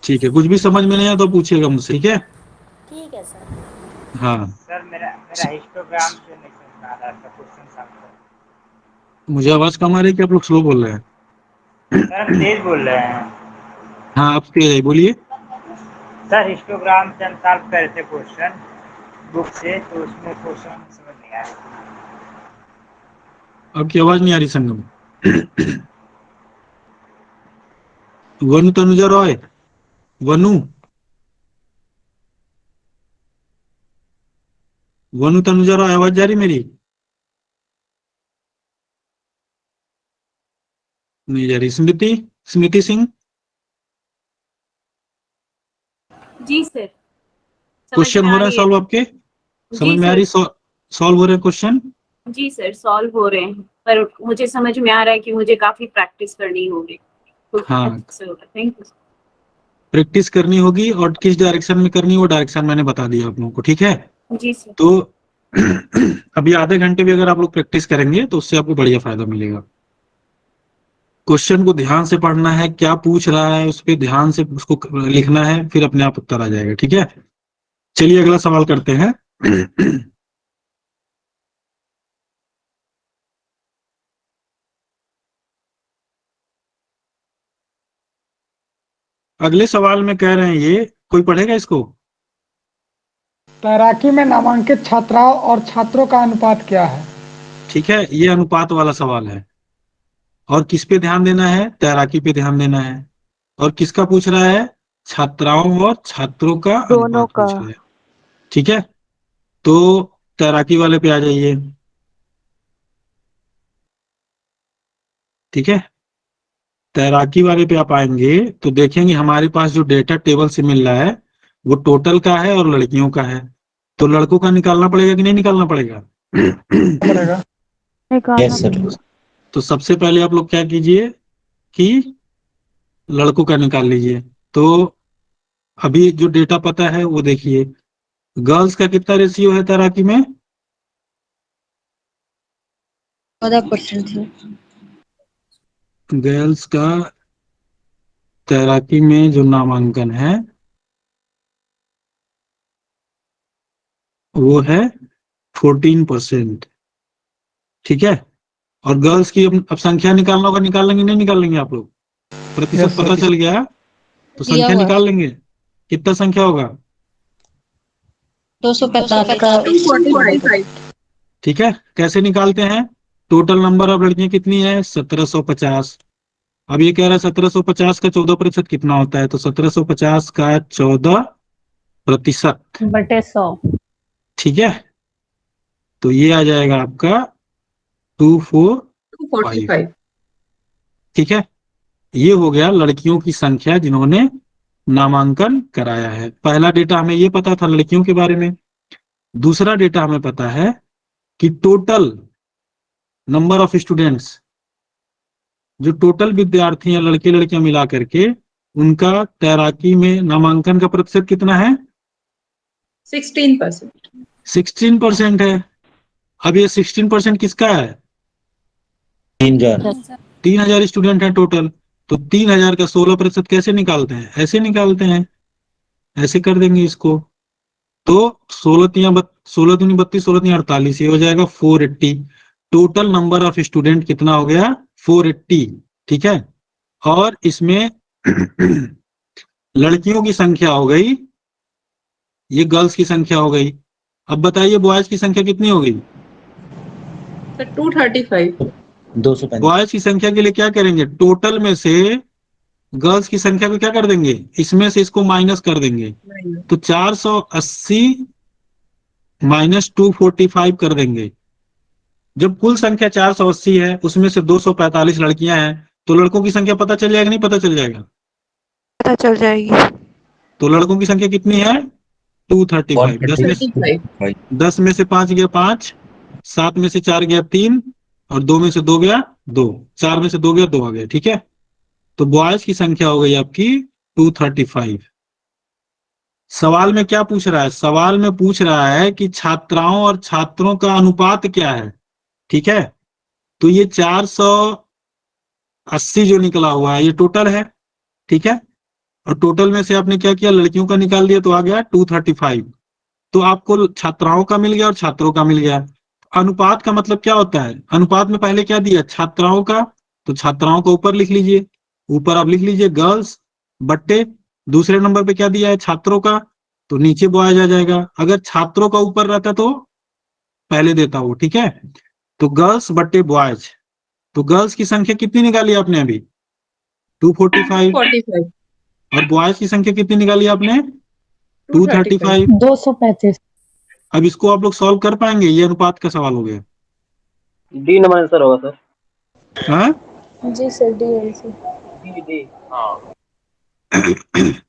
ठीक है, कुछ भी समझ में नहीं आया तो पूछिएगा मुझसे, ठीक है? ठीक है सर। हाँ सर मेरा हिस्टोग्राम से नहीं समझ में आ रहा था क्वेश्चन आंसर। मुझे आवाज कम आ रही है कि आप लोग स्लो बोल रहे हैं? सर हम तेज बोल रहे हैं। हाँ आप तेज है, बोलिए। सर हिस्टोग्राम से हम सॉल्व कर रहे थे क्वेश्चन बुक से, तो उसमें क्वेश्चन समझ नहीं आ रहा। आपकी आवाज नहीं आ रही संगम। वनु तनुजा रॉय, वनु वनु तनुजा रॉय, आवाज जा रही मेरी? नहीं जा रही। स्मृति, स्मृति सिंह, जी सर। क्वेश्चन हो रहे हैं सॉल्व आपके? समझ में आ रही? सॉल्व हो रहे हैं क्वेश्चन? जी सर सॉल्व हो रहे हैं, पर मुझे समझ में आ रहा है कि मुझे काफी प्रैक्टिस करनी होगी। हाँ थैंक यू। प्रैक्टिस करनी होगी और किस डायरेक्शन में करनी है वो डायरेक्शन मैंने बता दिया आप लोगों को, ठीक है? जी सर। तो अभी आधे घंटे भी अगर आप लोग प्रैक्टिस करेंगे तो उससे आपको बढ़िया फायदा मिलेगा। क्वेश्चन को ध्यान से पढ़ना है, क्या पूछ रहा है उस पर ध्यान से उसको लिखना है, फिर अपने आप उत्तर आ जाएगा, ठीक है? चलिए अगला सवाल करते हैं। अगले सवाल में कह रहे हैं, ये कोई पढ़ेगा इसको? तैराकी में नामांकित छात्राओं और छात्रों का अनुपात क्या है? ठीक है, ये अनुपात वाला सवाल है। और किस पे ध्यान देना है? तैराकी पे ध्यान देना है। और किसका पूछ रहा है? छात्राओं और छात्रों का अनुपात पूछ रहा है, ठीक है? तो तैराकी वाले पे आ जाइए, ठीक है? तैराकी वाले पे आप आएंगे तो देखेंगे हमारे पास जो डेटा टेबल से मिल रहा है वो टोटल का है और लड़कियों का है। तो लड़कों का निकालना पड़ेगा कि नहीं निकालना पड़ेगा? Yes sir. तो सबसे पहले आप लोग क्या कीजिए कि लड़कों का निकाल लीजिए। तो अभी जो डेटा पता है वो देखिए, गर्ल्स का कितना रेशियो है तैराकी में? 14%। गर्ल्स का तैराकी में जो नामांकन है वो है 14%, ठीक है? और गर्ल्स की अब संख्या निकालना होगा, निकाल लेंगे नहीं निकाल लेंगे आप लोग? प्रतिशत पता चल गया तो संख्या निकाल लेंगे। कितना संख्या होगा? 245। ठीक है, कैसे निकालते हैं? टोटल नंबर ऑफ लड़कियां कितनी है? 1750। अब ये कह रहा है 1750 का 14% कितना होता है? तो 1750 का 14% बटे 100, ठीक है? तो ये आ जाएगा आपका 245, ठीक है? ये हो गया लड़कियों की संख्या जिन्होंने नामांकन कराया है। पहला डेटा हमें ये पता था लड़कियों के बारे में। दूसरा डेटा हमें पता है कि टोटल नंबर ऑफ स्टूडेंट्स, जो टोटल विद्यार्थी हैं लड़के लड़कियां मिला करके, उनका तैराकी में नामांकन का प्रतिशत कितना है? 16%। 16% है। अब ये 16% किसका है? 3000 स्टूडेंट है टोटल। तो 3000 का 16% कैसे निकालते हैं? ऐसे निकालते हैं, ऐसे कर देंगे इसको। तो 16 दूनी 32, 16 दूनी 48, ये हो जाएगा 480। टोटल नंबर ऑफ स्टूडेंट कितना हो गया? 480। ठीक है। और इसमें लड़कियों की संख्या हो गई, ये गर्ल्स की संख्या हो गई। अब बताइए बॉयज की संख्या कितनी हो गई? सर 235। 235। बॉयज की संख्या के लिए क्या करेंगे? टोटल में से गर्ल्स की संख्या को क्या कर देंगे? इसमें से इसको माइनस कर देंगे। तो 480 माइनस 245 कर देंगे। जब कुल संख्या 480 है, उसमें से 245 लड़कियां हैं, तो लड़कों की संख्या पता चल जाएगा नहीं पता चल जाएगा? पता चल जाएगी। तो लड़कों की संख्या कितनी है? 235। 10 में से 5 गया 5, 7 में से 4 गया 3, और 2 में से 2 गया 2, 4 में से 2 गया 2 आ गया। ठीक है। तो बॉयज की संख्या हो गई आपकी 235। सवाल में क्या पूछ रहा है? सवाल में पूछ रहा है कि छात्राओं और छात्रों का अनुपात क्या है। ठीक है। तो ये 480 जो निकला हुआ है ये टोटल है। ठीक है। और टोटल में से आपने क्या किया? लड़कियों का निकाल दिया, तो आ गया 235। तो आपको छात्राओं का मिल गया और छात्रों का मिल गया। अनुपात का मतलब क्या होता है? अनुपात में पहले क्या दिया? छात्राओं का, तो छात्राओं को ऊपर लिख लीजिए, ऊपर आप लिख लीजिए गर्ल्स बट्टे दूसरे नंबर पे क्या दिया है? छात्रों का, तो नीचे बॉयज आ जाएगा। अगर छात्रों का ऊपर रहता तो पहले देता वो। ठीक है। तो गर्ल्स बट्टे बॉयज, तो गर्ल्स की संख्या कितनी निकाली आपने अभी? 245। 45। और बॉयज की संख्या कितनी निकाली आपने? 235। 235। अब इसको आप लोग सॉल्व कर पाएंगे? ये अनुपात का सवाल हो गया। डी नंबर आंसर होगा सर। हाँ जी सर, डी आंसर। डी हाँ।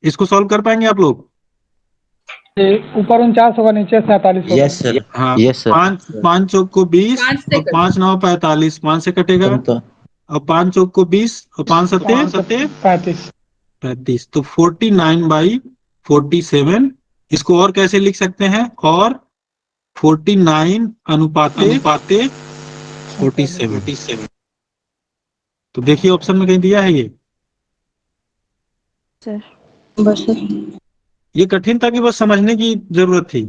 इसको सॉल्व कर पाएंगे आप लोग? ऊपर 49 होगा, नीचे 47 होगा। Yes sir. हाँ। Yes sir. 5 चौक को 20 5 से और 5 9 45, 5 से कटेगा। और 5 चौक को 20 और 5 सत्ते 35। तो 49/47। इसको और कैसे लिख सकते हैं? और 49 अनुपाते 47। तो देखिए ऑप्शन में कहीं दिया है ये? सर बस सर। ये कठिन था कि बस समझने की जरूरत थी।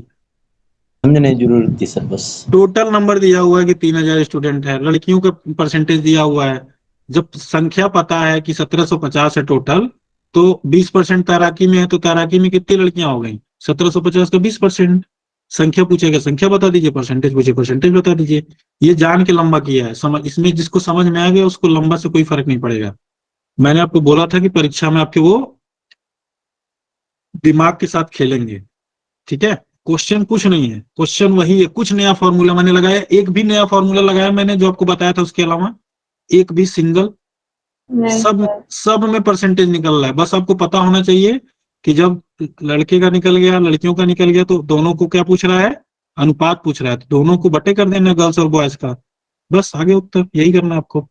समझने की जरूरत थी सर बस। टोटल नंबर दिया हुआ है कि 3000 स्टूडेंट है, लड़कियों का परसेंटेज दिया हुआ है। जब संख्या पता है कि 1750 है टोटल, तो 20% तैराकी में है, तो तैराकी में कितनी लड़कियां हो गई? 1750 का 20%। संख्या पूछेगा संख्या बता दीजिए, परसेंटेज पूछे परसेंटेज बता दीजिए। ये जान के लंबा किया है। समझ, इसमें जिसको समझ में आ गया उसको लंबा से कोई फर्क नहीं पड़ेगा। मैंने आपको बोला था कि परीक्षा में आपके वो दिमाग के साथ खेलेंगे। ठीक है। क्वेश्चन कुछ नहीं है, क्वेश्चन वही है। कुछ नया फॉर्मूला मैंने लगाया? एक भी नया फॉर्मूला लगाया मैंने जो आपको बताया था उसके अलावा? एक भी सिंगल? सब में परसेंटेज निकल रहा है। बस आपको पता होना चाहिए कि जब लड़के का निकल गया लड़कियों का निकल गया, तो दोनों को क्या पूछ रहा है? अनुपात पूछ रहा है। तो दोनों को बटे कर देना गर्ल्स और बॉयज का। बस आगे उत्तर यही करना है आपको।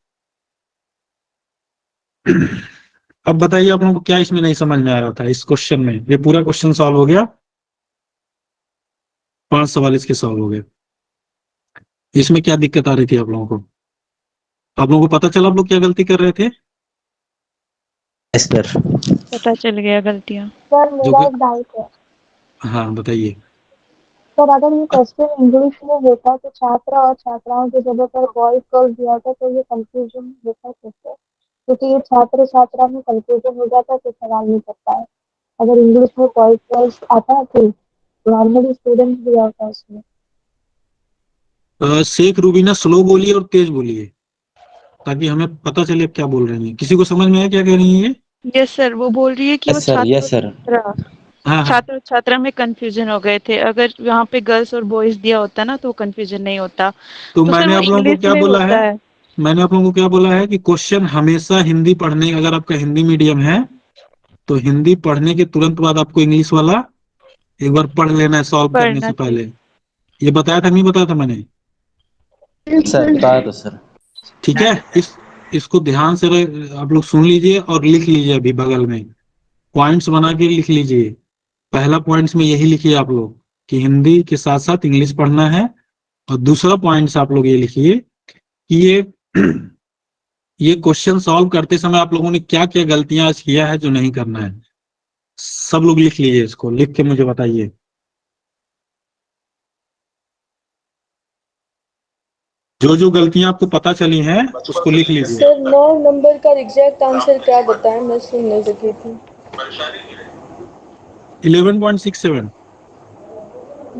अब बताइए आप लोगों को क्या इसमें नहीं समझ में आ रहा था इस क्वेश्चन में? ये पूरा क्वेश्चन सॉल्व हो गया, 5 सवाल इसके सॉल्व हो गए। इसमें क्या दिक्कत आ रही थी आप लोगों को? आप लोगों को पता चला आप लोग क्या गलती कर रहे थे? Yes sir. पता चल गया गलतियाँ। सर मेरा एक डाउट है। हाँ बताइए। सर अगर ये क्वेश्चन इंग्लिश में होता तो छात्र और छात्राओं की जगह पर बॉयज गर्ल्स दिया था तो ये कंफ्यूजन होता कैसे? क्योंकि ये छात्र छात्रा में कंफ्यूजन हो जाता तो सवाल नहीं करता है। अगर इंग्लिश में बॉयज गर्ल्स आता तो नॉर्मली स्टूडेंट दिया होता उसमें। शेख रूबीना स्लो बोलिए और तेज बोलिए ताकि हमें पता चले क्या बोल रहे हैं। किसी को समझ में आया क्या कह रही है ये? यस सर, वो बोल रही है कि वो हाँ। छात्र छात्रा में कंफ्यूजन हो गए थे। अगर वहाँ पे गर्ल्स और बॉयज दिया होता ना तो कंफ्यूजन नहीं होता। तो सर मैंने वो आप लोगों को इंग्लिश क्या में बोला होता है? मैंने आप लोगों को क्या बोला है कि क्वेश्चन हमेशा हिंदी पढ़ने, अगर आपका हिंदी मीडियम है तो हिंदी पढ़ने के तुरंत बाद आपको इंग्लिश वाला एक बार पढ़ लेना है सॉल्व करने से पहले। ये बताया था नहीं बताया था मैंने? सर बताया था सर। ठीक है, इसको ध्यान से आप लोग सुन लीजिए और लिख लीजिए अभी बगल में, पॉइंट्स बना के लिख लीजिए। पहला पॉइंट्स में यही लिखिए आप लोग कि हिंदी के साथ साथ इंग्लिश पढ़ना है, और दूसरा पॉइंट्स आप लोग ये लिखिए कि ये क्वेश्चन सॉल्व करते समय आप लोगों ने क्या क्या गलतियां आज किया है जो नहीं करना है। सब लोग लिख लीजिए, इसको लिख के मुझे बताइए। जो जो गलतियां आपको पता चली हैं उसको लिख लीजिए। सर 9 नंबर का एग्जैक्ट आंसर क्या बताएं, मैं सुन नहीं सकी थी। 11.67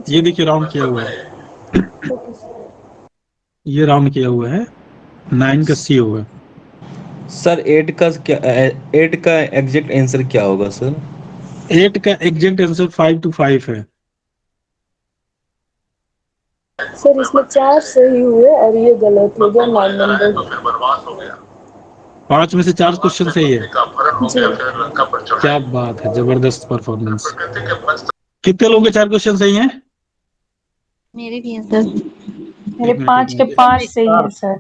ये देखिए राउंड किया हुआ है, ये राउंड किया हुआ है, 9 का सी होगा। सर 8 का एग्जैक्ट आंसर क्या होगा सर? 8 का एग्जैक्ट आंसर 5 to 5 है। सर इसमें 4 सही हुए और ये गलत हो गया 9 नंबर। 5 में से 4 क्वेश्चन सही है। जी। क्या बात है, जबरदस्त परफॉर्मेंस। कितने लोगों के 4 क्वेश्चन सही हैं? मेरे भी हैं सर। मेरे 5 के 5 सही है सर।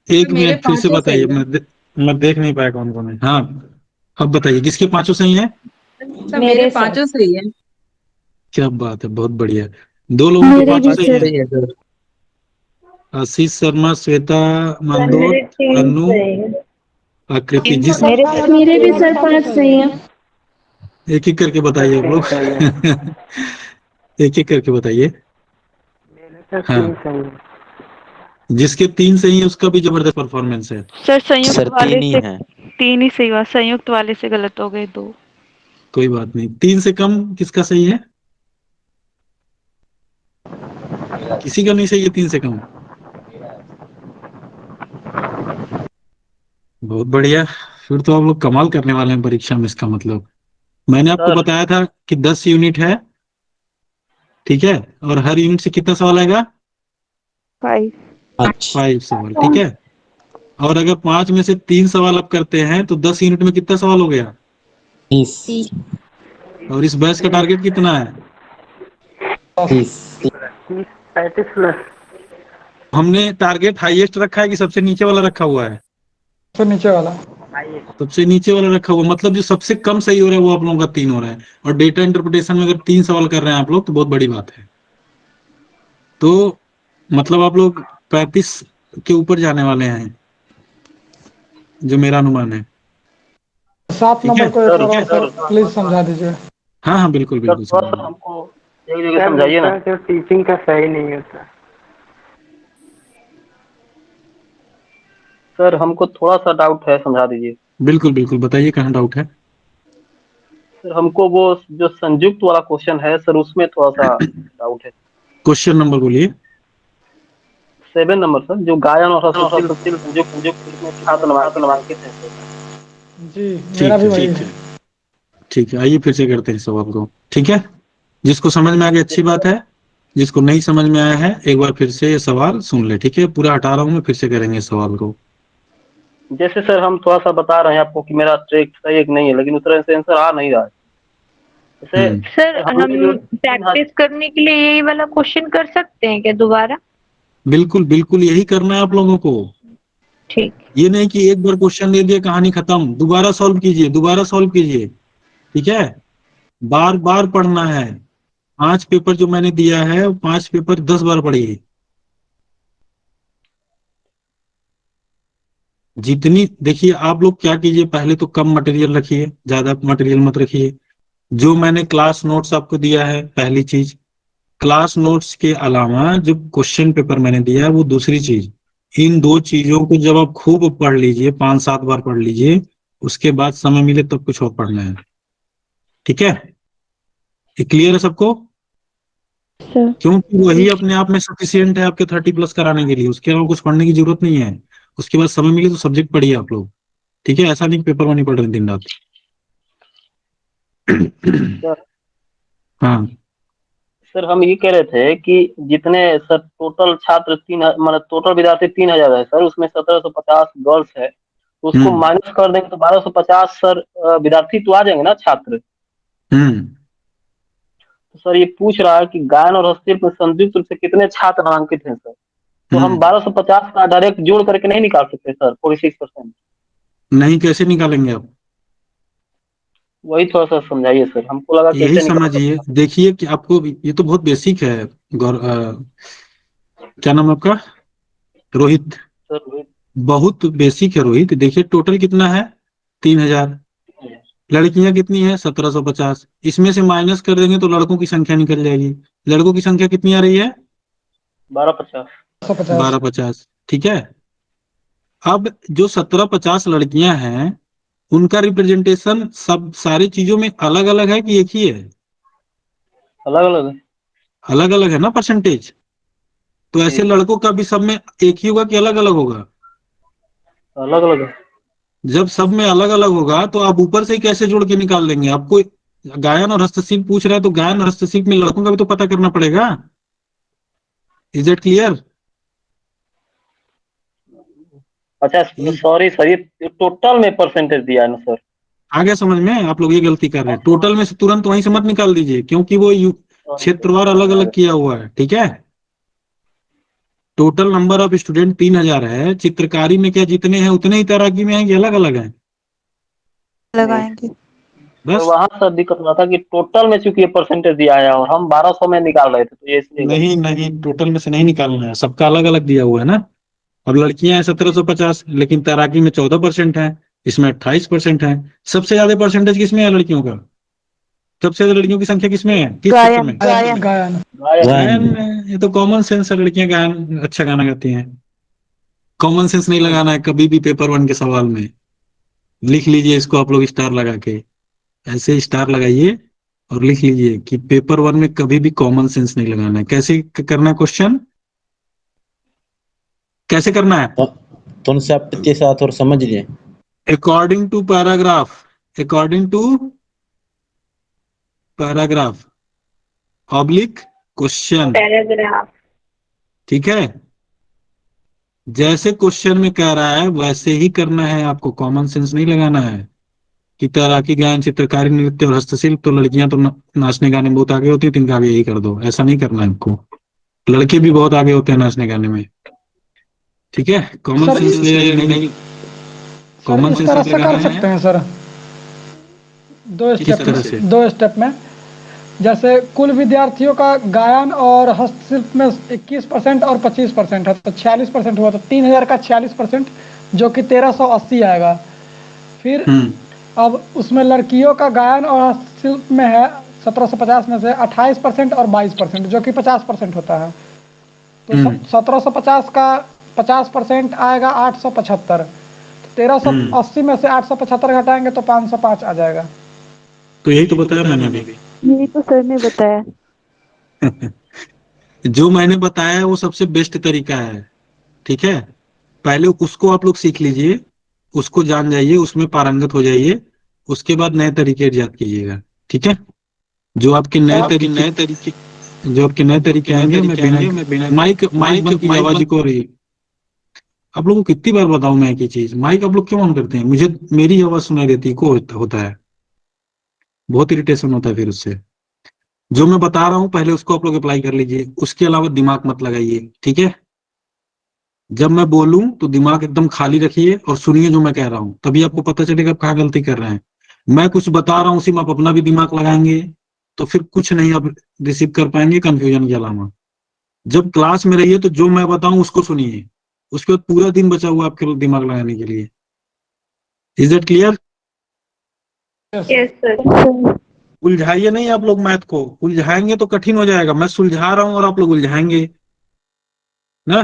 एक मेरे मिनट फिर से पांचों बताइए, सही है। मैं देख नहीं पाया कौन कौन है। हाँ अब बताइए किसके 5 सही हैं? सर मेरे मेरे सर। 5 सही है। क्या बात है, बहुत बढ़िया। 2 लोगों के 5 सही सही है, है सर। आशीष शर्मा, श्वेता सर मंदोर, मेरे 3 अनु, सही है। आकृति। जिस मेरे भी सर 5 सही है। एक एक करके बताइए आप लोग एक एक करके बताइए। हाँ, जिसके 3 सही है उसका भी जबरदस्त परफॉर्मेंस है। सर संयुक्त सर वाले 3 ही से हैं। 3 ही सही हुआ, संयुक्त वाले से गलत हो गए 2। कोई बात नहीं, 3 से कम किसका सही है? किसी का नहीं सही है 3 से कम। बहुत बढ़िया, फिर तो आप लोग कमाल करने वाले हैं परीक्षा में। इसका मतलब मैंने आपको सर बताया था कि 10 यूनिट है, ठीक है, और हर यूनिट से कितना सवाल आएगा? 5। 5 सवाल, ठीक है। और अगर 5 में से 3 सवाल आप करते हैं तो 10 यूनिट में कितना सवाल हो गया? 30। और इस बैच का टारगेट कितना है? 30। 35 प्लस। हमने टारगेट हाईएस्ट रखा है कि सबसे नीचे वाला रखा हुआ है? तो नीचे वाला। सबसे नीचे वाला रखा हुआ, मतलब जो सबसे कम सही हो रहा है वो आप लोगों का 3 हो रहा है। और डेटा इंटरप्रिटेशन में अगर 3 सवाल कर रहे हैं आप लोग तो बहुत बड़ी बात है। तो मतलब आप लोग 35 के ऊपर जाने वाले हैं, जो मेरा अनुमान है। 7 ठीक है, नंबर को एक बार और प्लीज समझा दीजिए। हाँ हाँ बिल्कुल बिल्कुल थोड़ा सा समझ। हमको एक जगह समझाइए ना। टीचिंग का सही नहीं होता सर, हमको थोड़ा सा डाउट है, समझा दीजिए। बिल्कुल बिल्कुल बताइए, कहाँ डाउट है? सर हमको वो जो संयुक्त वाला क्वेश्चन है सर, उसमें थोड़ा सा डाउट है। क्वेश्चन नंबर बोलिए। 7 नंबर सर, जो गायन और हस्तशिल्प संयुक्त उसमें छात्र नामांकित है सर। जी ठीक मेरा भी है, वही ठीक है। है, ठीक है। आइए फिर से करते हैं सवाल को, ठीक है। जिसको समझ में आ गया अच्छी बात है, जिसको नहीं समझ में आया है एक बार फिर से ये सवाल सुन ले, ठीक है। पूरा हटा रहा हूं मैं, फिर से करेंगे इस सवाल को। जैसे सर हम थोड़ा सा बता रहे हैं आपको कि मेरा ट्रिक सही एक नहीं है, लेकिन उस तरह से आंसर आ नहीं रहा है। जैसे सर हम हमने जो प्रैक्टिस करने के लिए यही वाला क्वेश्चन कर सकते हैं क्या दोबारा? बिल्कुल बिल्कुल यही करना है आप लोगों को। ठीक। ये नहीं कि एक बार क्वेश्चन दे दिया कहानी खत्म, दोबारा सॉल्व कीजिए, दोबारा सॉल्व कीजिए, ठीक है। बार बार पढ़ना है। 5 पेपर जो मैंने दिया है 5 पेपर 10 बार पढ़िए। जितनी देखिए आप लोग क्या कीजिए, पहले तो कम मटेरियल रखिए, ज्यादा मटेरियल मत रखिए। जो मैंने क्लास नोट्स आपको दिया है पहली चीज, क्लास नोट्स के अलावा जो क्वेश्चन पेपर मैंने दिया है वो दूसरी चीज। इन 2 चीजों को जब आप खूब पढ़ लीजिए, 5-7 बार पढ़ लीजिए, उसके बाद समय मिले तब कुछ और पढ़ना है, ठीक है। ये क्लियर है सबको? क्योंकि वही अपने आप में सफिशियंट है आपके 30+ कराने के लिए, उसके अलावा कुछ पढ़ने की जरूरत नहीं है। उसके बाद समय मिले तो सब्जेक्ट पढ़िए आप लोग, ठीक है। ऐसा नहीं पेपर नहीं पढ़ रहे दिन रात। हाँ सर हम ये कह रहे थे कि जितने सर टोटल छात्र 3 मतलब टोटल विद्यार्थी 3000 है सर, उसमें 1750 गर्ल्स है, तो उसको माइनस कर देंगे तो 1250 सर विद्यार्थी तो आ जाएंगे ना छात्र। तो सर ये पूछ रहा है कि गायन और हस्तशिल्प में संयुक्त रूप से कितने छात्र नामांकित हैं सर? तो हम 1250 का डायरेक्ट जोड़ करके नहीं निकाल सकते सर 46%? नहीं, कैसे निकालेंगे आप? वही थोड़ा सा समझाइए सर, हमको लगा यही कैसे निकाल समझिए, देखिए कि आपको ये तो बहुत बेसिक है। क्या नाम है आपका? रोहित। सर? बहुत बेसिक है रोहित। देखिए टोटल कितना है? 3000। लड़कियां कितनी है? 1750। इसमें से माइनस कर देंगे तो लड़कों की संख्या निकल जाएगी। लड़कों की संख्या कितनी आ रही है? 1250। 1250, ठीक है। अब जो 1750 लड़कियां हैं उनका रिप्रेजेंटेशन सब सारी चीजों में अलग अलग है कि एक ही है? अलग अलग है। अलग अलग है ना परसेंटेज। तो ऐसे लड़कों का भी सब में एक ही होगा कि अलग अलग होगा? अलग अलग है। जब सब में अलग अलग होगा तो आप ऊपर से ही कैसे जोड़ के निकाल देंगे? आपको गायन और हस्तशिल्प पूछ रहा है तो गायन और हस्तशिल्प में लड़कों का भी तो पता करना पड़ेगा। Is it clear? अच्छा सॉरी सर, ये टोटल में परसेंटेज दिया है ना सर? आ गया समझ में? आप लोग ये गलती कर रहे हैं, टोटल में से तुरंत वहीं से मत निकाल दीजिए क्योंकि वो क्षेत्रवार अलग अलग किया हुआ है, ठीक है। टोटल नंबर ऑफ स्टूडेंट 3000 है। चित्रकारी में क्या जितने हैं उतने ही तैराकी में आएंगे, अलग अलग हैं? लगाएंगे। तो वहां सर दिक्कत हुआ था कि टोटल में चूंकि ये परसेंटेज दिया है और हम 1200 में निकाल रहे थे तो ये इसलिए नहीं नहीं, टोटल में से नहीं निकालना है, सबका अलग अलग दिया हुआ है ना। अब लड़कियां हैं 1750, लेकिन तैराकी में 14% है, इसमें 28% है। सबसे ज्यादा परसेंटेज किसमें है लड़कियों का? सबसे ज्यादा लड़कियों की संख्या किसमें है, किस क्षेत्र में? गायन में। ये तो कॉमन सेंस है, लड़कियां गायन अच्छा गाना गाती हैं। कॉमन सेंस नहीं लगाना है कभी भी पेपर 1 के सवाल में। लिख लीजिए इसको आप लोग स्टार लगा के, ऐसे स्टार लगाइए और लिख लीजिए कि पेपर 1 में कभी भी कॉमन सेंस नहीं लगाना है। कैसे करना है क्वेश्चन, कैसे करना है? कॉन्सेप्ट के साथ और समझ लिए। According to paragraph, according to paragraph oblique question, paragraph. ठीक है। जैसे क्वेश्चन में कह रहा है वैसे ही करना है आपको, कॉमन सेंस नहीं लगाना है कि तैराकी, गायन, चित्रकारी, नृत्य और हस्तशिल्प तो लड़कियां तो नाचने गाने में बहुत आगे होती है, तिनका आगे यही कर दो। ऐसा नहीं करना है आपको, लड़के भी बहुत आगे होते हैं नाचने गाने में, ठीक है। कॉमन सेंस नहीं, कॉमन सेंस तरह से कर सकते हैं सर, दो स्टेप में। जैसे कुल विद्यार्थियों का गायन और हस्तशिल्प में 21% और 25% है, तो 46% हुआ, तो 3000 का 46% जो कि 1380 आएगा। फिर अब उसमें लड़कियों का गायन और हस्तशिल्प में है 1750 में से 28% और 22% जो कि 50% होता है। तो 1750 का 50% आएगा 875। 1380 में से 875 घटाएंगे तो 505 आ जाएगा। तो यही तो बताया मैंने अभी। यही तो सर ने बताया। जो मैंने बताया है वो सबसे बेस्ट तरीका है, ठीक है। पहले उसको आप लोग सीख लीजिए, उसको जान जाइए, उसमें पारंगत हो जाइए, उसके बाद नए तरीके इजाद कीजिएगा, ठीक है। जो आपके नए तरीके आएंगे, मैं बिना माइक की आवाज को रही। आप लोगों को कितनी बार बताऊं मैं एक ही चीज, माइक आप लोग क्यों ऑन करते हैं? मुझे मेरी आवाज सुनाई देती को होता है, बहुत इरिटेशन होता है फिर उससे। जो मैं बता रहा हूं पहले उसको आप लोग अप्लाई कर लीजिए, उसके अलावा दिमाग मत लगाइए, ठीक है। जब मैं बोलूं तो दिमाग एकदम खाली रखिए और सुनिए जो मैं कह रहा हूं, तभी आपको पता चलेगा आप कहाँ गलती कर रहे हैं। मैं कुछ बता रहा हूं उसी में आप अपना भी दिमाग लगाएंगे तो फिर कुछ नहीं आप रिसीव कर पाएंगे कंफ्यूजन के अलावा। जब क्लास में रहिए तो जो मैं बताऊं उसको सुनिए, उसके बाद पूरा दिन बचा हुआ आपके दिमाग लगाने के लिए। Is it clear? Yes sir. उलझाइए नहीं आप लोग मैथ को, उलझाएंगे तो कठिन हो जाएगा। मैं सुलझा रहा हूं और आप लोग उलझाएंगे ना।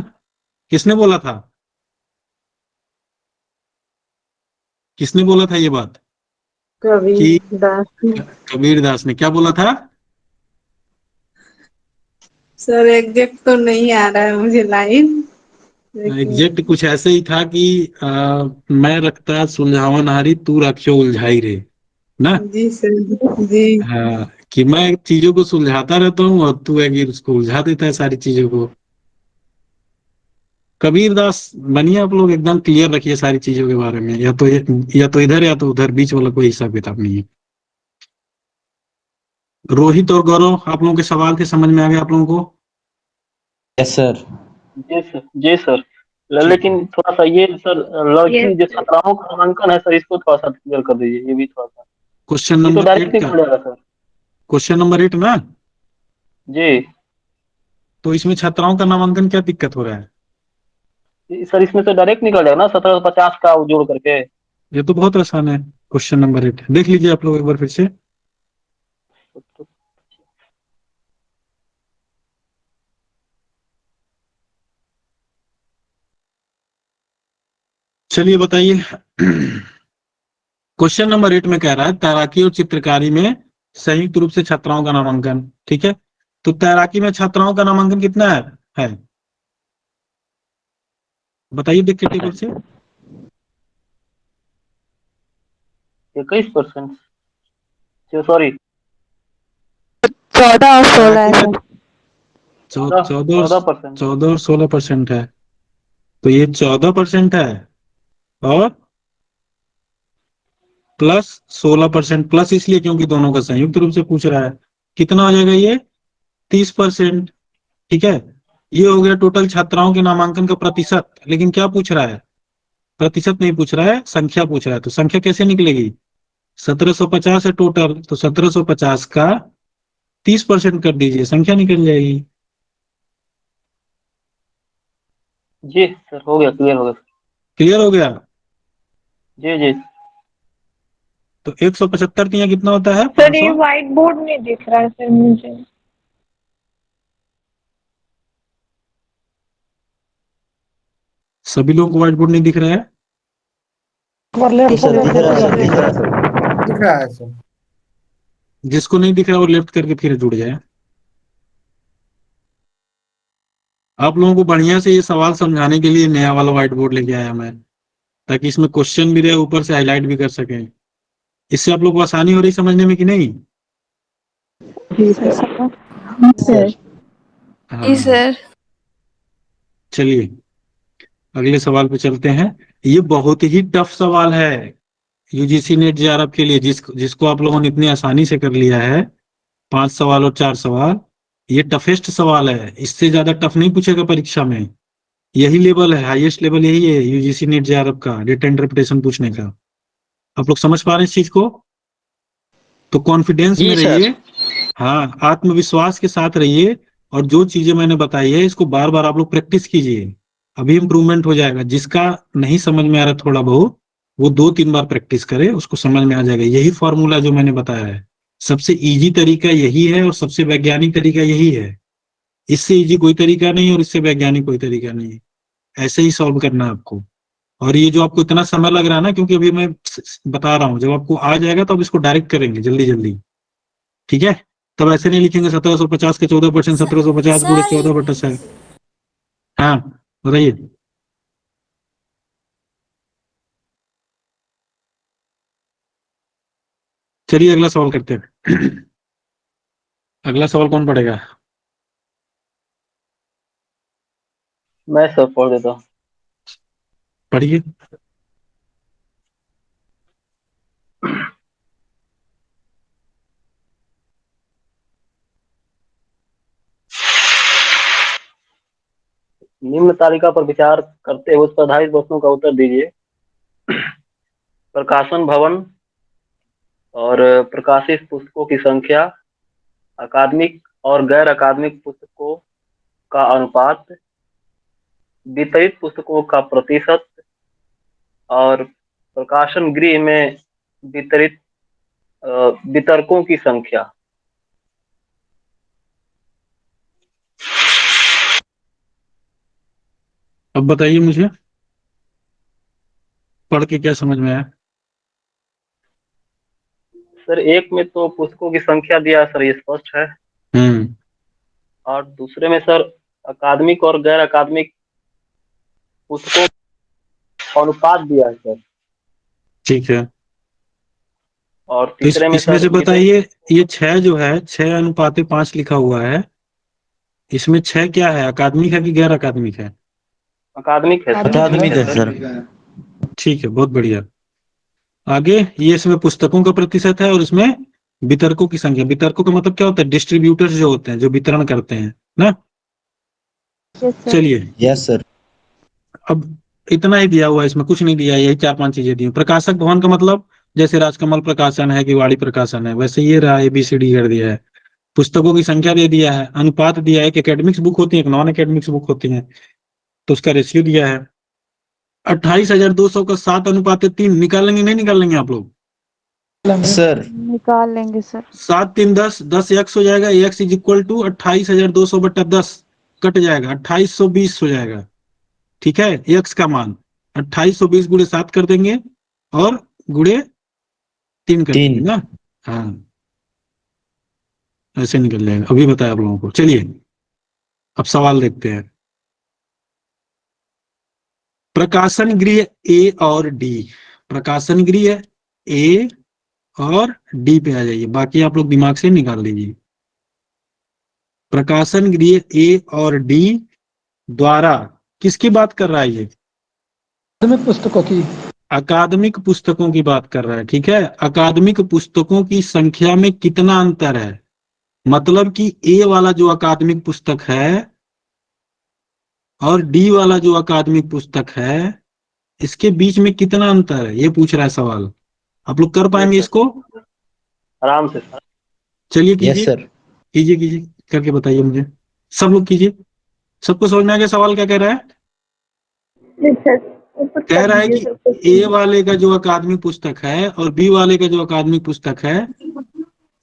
किसने बोला था, किसने बोला था ये बात? कबीर दास ने क्या बोला था? सर एग्जैक्ट तो नहीं आ रहा है मुझे लाइन, एग्जैक्ट कुछ ऐसे ही था कि मैं रखता सुलझावन हारी तू रखो उलझाई रे ना। जी सर जी। हाँ, कि मैं चीजों को सुलझाता रहता हूँ और तू है कि उसको उलझा देता है सारी चीजों को। कबीर दास बनिए आप लोग, एकदम क्लियर रखिए सारी चीजों के बारे में, या तो इधर या तो उधर, बीच वाला कोई हिसाब किताब नहीं है। रोहित और गौरव, आप लोगों के सवाल थे, समझ में आ गया आप लोगों को? Yes sir. जी सर, जी सर। ठीक लेकिन थोड़ा सा ये सर, लड़की Yes, जो sir. छात्राओं का नामांकन है सर, इसको थोड़ा सा क्लियर कर दीजिए, ये भी थोड़ा सा। क्वेश्चन ये तो नंबर डायरेक्ट 8 का, निकल जाएगा सर। क्वेश्चन नंबर 8 ना, जी तो इसमें छात्राओं का नामांकन क्या दिक्कत हो रहा है? सर, इसमें तो डायरेक्ट निकल जाएगा ना 1750 का जोड़ करके। ये तो बहुत आसान है। क्वेश्चन नंबर 8 देख लीजिए आप लोग एक बार फिर से। चलिए बताइए। क्वेश्चन नंबर 8 में कह रहा है तैराकी और चित्रकारी में संयुक्त रूप से छात्राओं का नामांकन। ठीक है, तो तैराकी में छात्राओं का नामांकन कितना है? बताइए देख के टेबल से। 21%, सॉरी 14 और 16 है सर। 14%। 14 और 16% है, तो ये 14% है और प्लस 16%। प्लस इसलिए क्योंकि दोनों का संयुक्त रूप से पूछ रहा है। कितना हो जाएगा ये? 30%। ठीक है, ये हो गया टोटल छात्राओं के नामांकन का प्रतिशत। लेकिन क्या पूछ रहा है? प्रतिशत नहीं पूछ रहा है, संख्या पूछ रहा है। तो संख्या कैसे निकलेगी? 1750 है टोटल, तो 1750 का 30% कर दीजिए, संख्या निकल जाएगी। जी सर, हो गया, क्लियर हो गया। क्लियर हो गया? जी जी तो 175 दिया कितना होता है? सर ये 500। व्हाइट बोर्ड नहीं दिख रहा है सर मुझे। सभी लोगों को व्हाइट बोर्ड नहीं दिख रहा है? दिख रहा है सर। जिसको नहीं दिख रहा वो लेफ्ट करके फिर जुड़ जाए। आप लोगों को बढ़िया से ये सवाल समझाने के लिए नया वाला व्हाइट बोर्ड लेके आया मैं, ताकि इसमें क्वेश्चन भी रहे, ऊपर से हाईलाइट भी कर सकें। इससे आप लोग को आसानी हो रही समझने में कि नहीं? जी सर। हाँ, चलिए अगले सवाल पे चलते हैं। ये बहुत ही टफ सवाल है यूजीसी नेट जेआरएफ के लिए, जिसको आप लोगों ने इतनी आसानी से कर लिया है। 5 सवाल और 4 सवाल, ये टफेस्ट सवाल है। इससे ज्यादा टफ नहीं पूछेगा परीक्षा में। यही लेवल है, हाईएस्ट लेवल यही है यूजीसी नेट जेआरएफ का, डेटा इंटरप्रिटेशन पूछने का। आप लोग समझ पा रहे हैं इस चीज को? तो कॉन्फिडेंस में रहिए, हाँ, आत्मविश्वास के साथ रहिए, और जो चीजें मैंने बताई है इसको बार बार आप लोग प्रैक्टिस कीजिए, अभी इंप्रूवमेंट हो जाएगा। जिसका नहीं समझ में आ रहा थोड़ा बहुत, वो 2-3 बार प्रैक्टिस करे, उसको समझ में आ जाएगा। यही फॉर्मूला जो मैंने बताया है, सबसे इजी तरीका यही है और सबसे वैज्ञानिक तरीका यही है। इससे इजी कोई तरीका नहीं और इससे वैज्ञानिक कोई तरीका नहीं। ऐसे ही सॉल्व करना है आपको। और ये जो आपको इतना समय लग रहा है ना, क्योंकि अभी मैं बता रहा हूँ, जब आपको आ जाएगा तो आप इसको डायरेक्ट करेंगे जल्दी जल्दी। ठीक है, तब ऐसे नहीं लिखेंगे 1750 के 14%, 1750 गुणे 14/7। हाँ बताइए। चलिए अगला सवाल करते हैं। अगला सवाल कौन पढ़ेगा? मैं सर पढ़ देता हूँ। पढ़िए। निम्न तालिका पर विचार करते हुए उस पर आधारित प्रश्नों का उत्तर दीजिए। प्रकाशन भवन और प्रकाशित पुस्तकों की संख्या, अकादमिक और गैर अकादमिक पुस्तकों का अनुपात, वितरित पुस्तकों का प्रतिशत और प्रकाशन गृह में वितरित वितरकों की संख्या। अब बताइए मुझे, पढ़ के क्या समझ में आया? सर एक में तो पुस्तकों की संख्या दिया है सर, ये स्पष्ट है। और दूसरे में सर अकादमिक और गैर अकादमिक पुस्तकों का अनुपात दिया है सर। ठीक है, और तो तीसरे में इसमें सर से बताइए, ये 6 जो है 6:5 लिखा हुआ है, इसमें 6 क्या है, अकादमिक है कि गैर अकादमिक है? अकादमिक है सर। अकादमिक है सर। ठीक है, बहुत बढ़िया। आगे, ये इसमें पुस्तकों का प्रतिशत है और इसमें वितरकों की संख्या। वितरकों का मतलब क्या होता है? डिस्ट्रीब्यूटर्स जो होते हैं, जो वितरण करते हैं ना। Yes sir. चलिए, यस सर। अब इतना ही दिया हुआ है, इसमें कुछ नहीं दिया है, यही 4-5 चीजें दी हैं। प्रकाशक भवन का मतलब जैसे राजकमल प्रकाशन है कि वाणी प्रकाशन है, वैसे ये रहा, ABCD कर दिया है। पुस्तकों की संख्या दे दिया है, अनुपात दिया है, एक एकेडमिक्स बुक होती है, एक नॉन एकेडमिक्स बुक होती है, तो उसका रेशियो दिया है। 28,200 का 7:3 निकालेंगे नहीं निकालेंगे आप लोग? सर निकाल लेंगे सर। 7×3 = 10, 10 x हो जाएगा, x is equal to 28,200/10 cut जाएगा, 2820 हो जाएगा। ठीक है, x का मान 2820 गुणे 7 कर देंगे और गुणे 3 कर देंगे ना। हाँ, ऐसे निकल जाएगा। अभी बताया आप लोगों को। चलिए अब सवाल देखते हैं। प्रकाशन गृह ए और डी, प्रकाशन गृह ए और डी पे आ जाइए, बाकी आप लोग दिमाग से निकाल लीजिए। प्रकाशन गृह ए और डी द्वारा किसकी बात कर रहा है ये? अकादमिक पुस्तकों की। अकादमिक पुस्तकों की बात कर रहा है। ठीक है, अकादमिक पुस्तकों की संख्या में कितना अंतर है, मतलब कि ए वाला जो अकादमिक पुस्तक है और डी वाला जो अकादमिक पुस्तक है, इसके बीच में कितना अंतर है, ये पूछ रहा है सवाल। आप लोग कर पाएंगे इसको? आराम से सर। चलिए यस कीजिए, सर। कीजिए कीजिए, करके बताइए मुझे। सब लोग कीजिए। सबको समझ में आ गया सवाल क्या कह रहा है? कह रहा है कि ए वाले का जो अकादमिक पुस्तक है और बी वाले का जो अकादमिक पुस्तक है,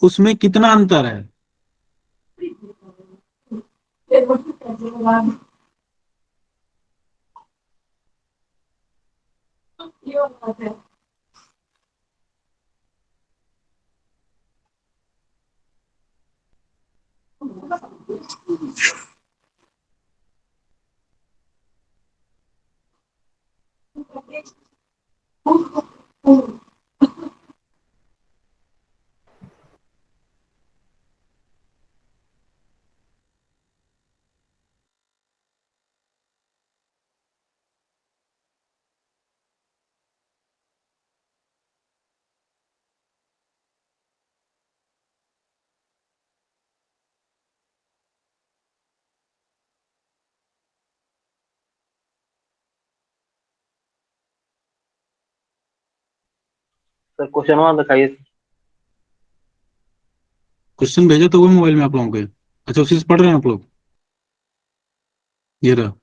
उसमें कितना अंतर है। सर क्वेश्चन वन दिखाइए। क्वेश्चन भेजा तो वो मोबाइल में आप लोगों के। अच्छा, उसी से पढ़ रहे हैं आप लोग? ये रहा।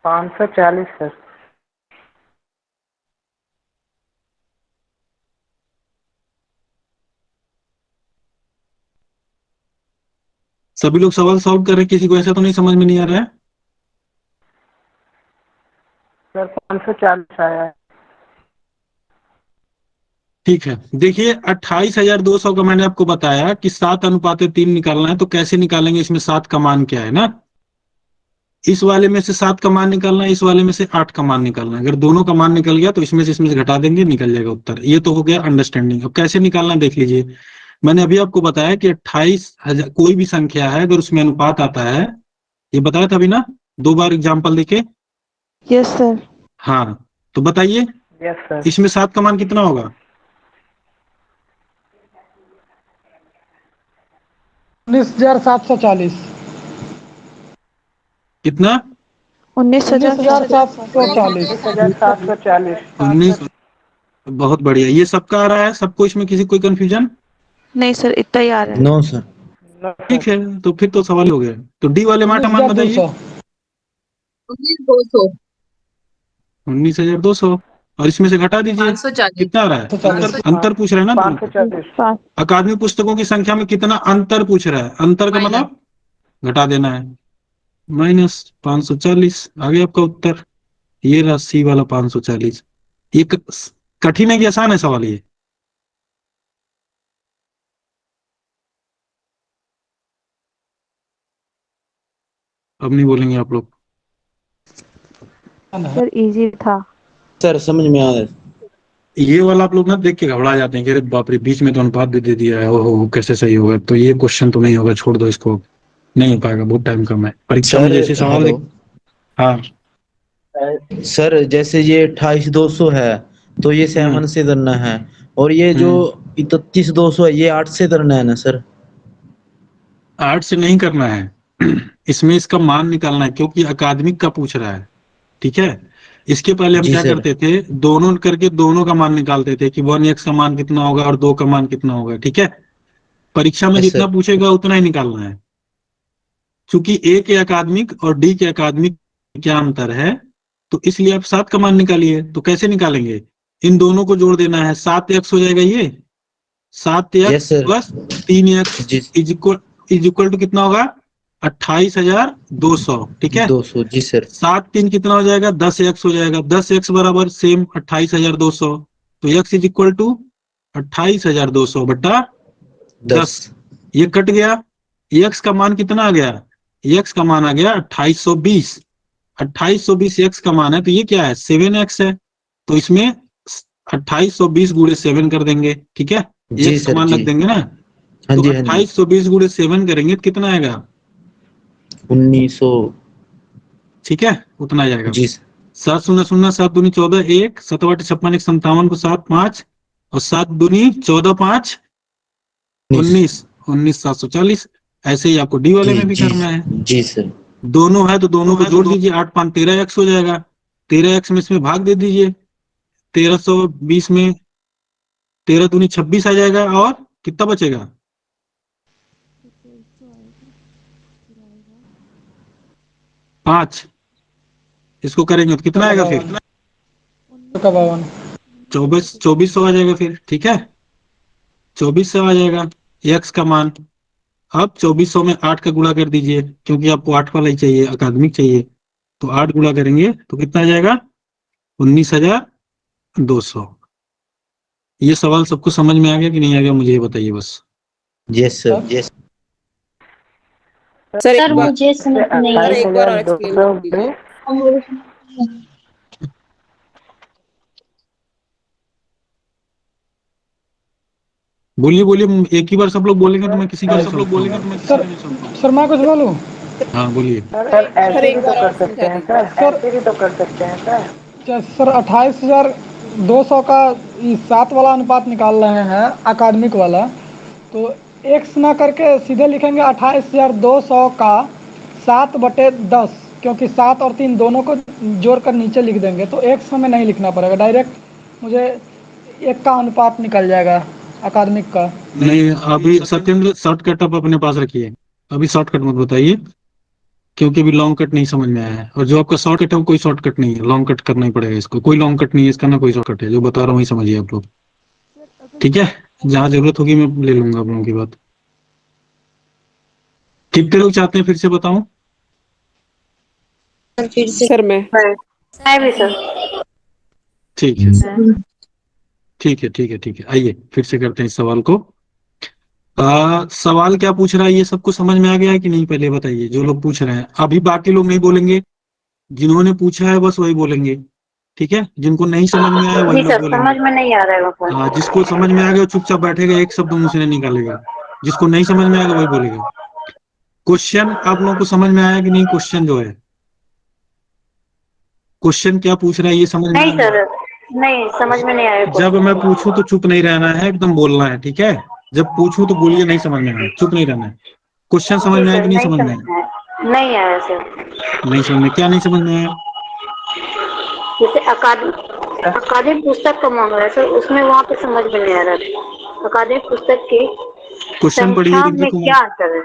पाँच सौ चालीस सर। सभी लोग सवाल सॉल्व कर रहे हैं, किसी को ऐसा तो नहीं समझ में नहीं आ रहा है? सर 540 आया है। ठीक है, देखिए 28,200 का मैंने आपको बताया कि 7:3 निकालना है, तो कैसे निकालेंगे, इसमें 7 का मान क्या है ना, इस वाले में से 7 का मान निकालना है, इस वाले में से 8 का मान निकालना है। अगर दोनों का मान निकल गया तो इसमें से घटा देंगे, निकल जाएगा उत्तर। ये तो हो गया अंडरस्टैंडिंग। अब कैसे निकालना है देख लीजिए। मैंने अभी आपको बताया कि 28,000 कोई भी संख्या है, अगर उसमें अनुपात आता है, ये बताया था अभी ना, 2 बार एग्जाम्पल देके। Yes sir. हाँ, तो बताइए यस सर। इसमें 7 का मान कितना होगा? 19,740। कितना? 19,740। 19,740। 19। बहुत बढ़िया, ये सबका आ रहा है, सबको इसमें किसी कोई कंफ्यूजन? नहीं सर, इतना ही आ रहा है। No sir. ठीक है, तो फिर तो सवाल हो गया। तो डी वाले मान मान बताइए। 19,200। 19,200, और इसमें से घटा दीजिए, 540। कितना आ रहा है? अंतर पूछ रहे हैं ना दोनों। 540। अकादमिक पुस्तकों की संख्या में कितना अंतर पूछ रहा है, अंतर का मतलब घटा देना है, -540 आ गया आपका उत्तर। ये रहा सी वाला 540। ये कठिन है कि आसान है सवाल ये? अब नहीं बोलेंगे आप लोग? सर इजी था। सर समझ में आ रहा है। ये वाला आप लोग ना देख के घबरा जाते हैं कि अरे बाप रे बीच में तो अनुपात भी दे दिया है, ओहो कैसे सही होगा, तो ये क्वेश्चन तो नहीं होगा, छोड़ दो इसको, नहीं हो पाएगा, बहुत टाइम कम है परीक्षा में। सर जैसे सवाल हेलो हाँ सर, जैसे ये 28,200 है तो ये 7 से करना है, और ये जो 31,200 है ये 8 से करना है ना सर? 8 से नहीं करना है इसमें इसका मान निकालना है, क्योंकि अकादमिक का पूछ रहा है, ठीक है। इसके पहले हम जी क्या सर। करते थे, दोनों करके दोनों का मान निकालते थे कि 1x का मान कितना होगा और 2 का मान कितना होगा, ठीक है। परीक्षा में यस जितना सर। पूछेगा उतना ही निकालना है। क्योंकि ए के अकादमिक और डी के अकादमिक क्या अंतर है, तो इसलिए आप 7 का मान निकालिए। तो कैसे निकालेंगे, इन दोनों को जोड़ देना है, 7x हो जाएगा ये, 7x yes sir. Plus 3x is equal to कितना होगा, 28,200, ठीक है। 200 जी सर। 7 3 कितना हो जाएगा, 10x हो जाएगा, 10x बराबर सेम 28,200, तो x इज इक्वल टू 28,200 बटा 10। ये कट गया, x का मान कितना आ गया, x का मान आ गया 2820, 2820 x का मान है, तो ये क्या है 7x है, तो इसमें 2820 गुणे 7 कर देंगे, ठीक है। जी x का सर, मान जी। रख देंगे ना, हाँ तो जी, हाँ जी। 2820 गुणे 7 करेंगे तो कितना आएगा, 1900, ठीक है, उतना आ जाएगा जी। 7 शून्य 0 7 दूनी 14 1 7 8 56 1 57 को 7 5 और 7 दूनी 14 5 19 740। ऐसे ही आपको डी वाले में भी करना है। जी सर। दोनों है तो दोनों को जोड़ दीजिए, 8 5 13x हो जाएगा, 13x में इसमें भाग दे दीजिए, 1320 में 13 दूनी 26 आ जाएगा, और कितना बचेगा, पांच। इसको करेंगे तो कितना आएगा फिर, 2400 आ जाएगा फिर, ठीक है, 2400 आ जाएगा x का मान। अब 2400 में 8 का गुणा कर दीजिए, क्योंकि आपको 8 वाला ही चाहिए, अकादमिक चाहिए, तो 8 गुणा करेंगे तो कितना आ जाएगा, 19,200। ये सवाल सबको समझ में आ गया कि नहीं आ गया, मुझे ये बताइए बस। यस सर, यस सर मुझे समझ नहीं सर एक बार और आया। एक्सप्लेन कीजिए। बोलिए बोलिए, एक ही बार सब लोग बोलेंगे तो मैं किसी का सर सर मैं कुछ बोलूं? हाँ बोलिए। सर ऐसे भी तो कर सकते हैं सर, ऐसे भी तो कर सकते हैं सर। क्या सर 28,200 का 7 वाला अनुपात निकाल रहे हैं अकादमिक वाला, तो x ना करके सीधे लिखेंगे 28,200 का 7/10, क्योंकि 7 और 3 दोनों को जोड़कर नीचे लिख देंगे, तो x हमें नहीं लिखना पड़ेगा, डायरेक्ट मुझे 1 का अनुपात निकल जाएगा अकादमिक का। नहीं, अभी सत्येंद्र शॉर्टकट आप अपने पास रखिए, अभी शॉर्टकट मत बताइए, क्योंकि अभी लॉन्ग कट नहीं समझ में आया है, और जो आपका शॉर्टकट है वो कोई शॉर्टकट नहीं है, लॉन्ग कट करना ही पड़ेगा इसको, कोई लॉन्ग कट नहीं है इसका, ना कोई शॉर्टकट है, जो बता रहा हूँ वही समझिए आप लोग, ठीक है। जहां जरूरत होगी मैं ले लूंगा आप लोगों की बात। कितने लोग चाहते हैं फिर से बताऊं? फिर से सर मैं भी सर। ठीक है ठीक है ठीक है ठीक है, आइए फिर से करते हैं इस सवाल को। सवाल क्या पूछ रहा है ये सबको समझ में आ गया है कि नहीं, पहले बताइए जो लोग पूछ रहे हैं। अभी बाकी लोग नहीं बोलेंगे, जिन्होंने पूछा है बस वही बोलेंगे, ठीक है। जिनको नहीं समझ में आया वही लोग बोलेंगे। समझ में नहीं आ रहा है। हाँ, जिसको समझ में आ गया चुपचाप बैठेगा, एक शब्द मुंह से नहीं निकालेगा, जिसको नहीं समझ में आएगा वही बोलेगा। क्वेश्चन आप लोगों को समझ में आया कि नहीं, क्वेश्चन जो है, क्वेश्चन क्या पूछ रहा है ये समझ में नहीं आया? सर, नहीं समझ में नहीं आया। जब मैं पूछूं तो चुप नहीं रहना है, एकदम बोलना है, ठीक है। जब पूछूं तो बोलिए, नहीं समझ में आया चुप नहीं रहना है। क्वेश्चन समझ में आया कि नहीं समझ में आया? नहीं आया सर। नहीं समझ में, क्या नहीं समझ में आया? जैसे अकादमिक पुस्तक का मामला है सर, उसमें वहाँ पे समझ में नहीं आ रहा था। अकादमिक पुस्तक की क्वेश्चन पढ़िए संख्या रिंकी में क्या अंतर है?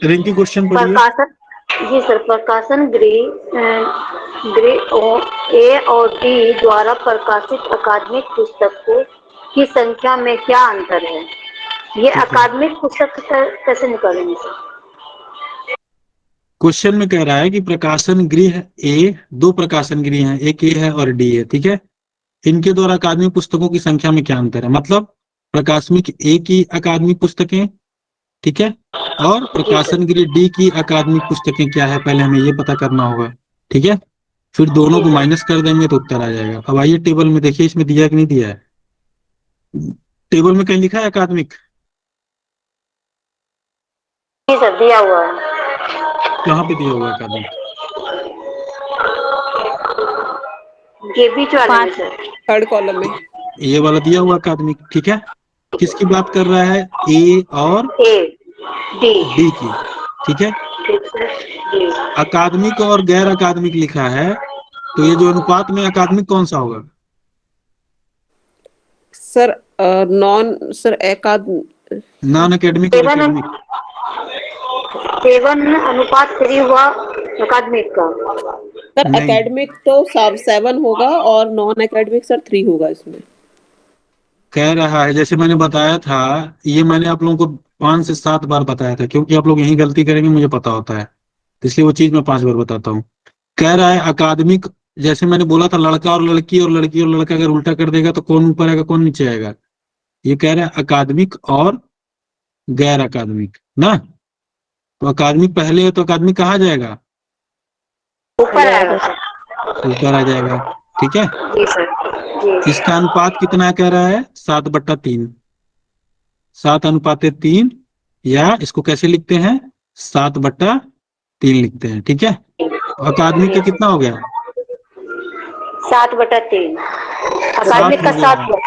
रिंकी क्वेश्चन पढ़िए। प्रकाशन, जी सर, प्रकाशन गृह ए और डी द्वारा प्रकाशित अकादमिक पुस्तकों की संख्या में क्या अंतर है? ये अकादमिक पुस्तक कैसे निकालेंगे सर? क्वेश्चन में कह रहा है कि प्रकाशन गृह ए, 2 प्रकाशन गृह हैं, एक ए है और डी है, ठीक है। इनके द्वारा अकादमिक पुस्तकों की संख्या में क्या अंतर है, मतलब प्रकाशनिक ए की अकादमिक पुस्तकें, ठीक है, और प्रकाशन गृह डी की अकादमिक पुस्तकें क्या है, पहले हमें ये पता करना होगा, ठीक है। फिर दोनों को माइनस कर देंगे तो उत्तर आ जाएगा। अब आइए टेबल में देखिए, इसमें दिया कि नहीं दिया है। टेबल में कहीं लिखा है अकादमिक? जी सर, दिया हुआ है। कहाँ पे दिया हुआ है अकादमिक? ये बीच वाले में सर, थर्ड कॉलम में। ये वाला दिया हुआ अकादमिक, ठीक है। किसकी बात कर रहा है? ए और डी की, ठीक है। अकादमिक और गैर अकादमिक लिखा है, तो ये जो अनुपात में अकादमिक कौन सा होगा? Sir non sir non academic और एकेडमिक। 7:3 हुआ अकादमिक का। सर एकेडमिक तो 7 होगा और नॉन एकेडमिक सर 3 होगा इसमें। कह रहा है, जैसे मैंने बताया था, ये मैंने आप लोगों को 5 से 7 बार बताया था, क्योंकि आप लोग यही गलती करेंगे मुझे पता होता है, इसलिए वो चीज मैं 5 बार बताता हूँ। कह रहा है अकादमिक, जैसे मैंने बोला था लड़का और लड़की और लड़की और लड़का अगर उल्टा कर देगा तो कौन ऊपर आएगा कौन नीचे आएगा। ये कह रहा है अकादमिक और गैर अकादमिक ना। तो अकादमिक पहले है तो अकादमिक कहाँ जाएगा? ऊपर आएगा, ऊपर आ जाएगा, ठीक है। जी सर। इसका अनुपात कितना कह रहा है? 7/3। 7:3, या इसको कैसे लिखते हैं? 7/3 लिखते हैं, ठीक है। अकादमिक का कितना हो गया? 7/3। अकादमिक का 7 हुआ।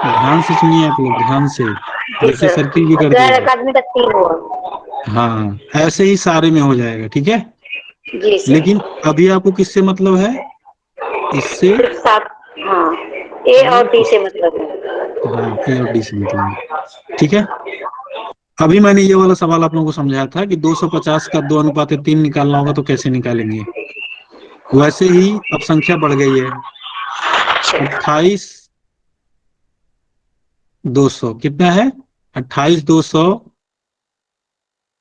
ध्यान से सुनिए आप लोग, ध्यान से, जैसे सर्किल भी कर गैर दिया। अकादमिक का 3 हुआ। हाँ, ऐसे ही सारे में हो जाएगा, ठीक है। जी सर। लेकिन अभी आपको किससे मतलब है? इससे, हाँ, ए और डी से मतलब है। हाँ, ए और डी से मतलब है, ठीक है। अभी मैंने ये वाला सवाल आप लोगों को समझाया था कि 250 का 2:3 निकालना होगा तो कैसे निकालेंगे। वैसे ही अब संख्या बढ़ गई है। 28,200 कितना है? 28,200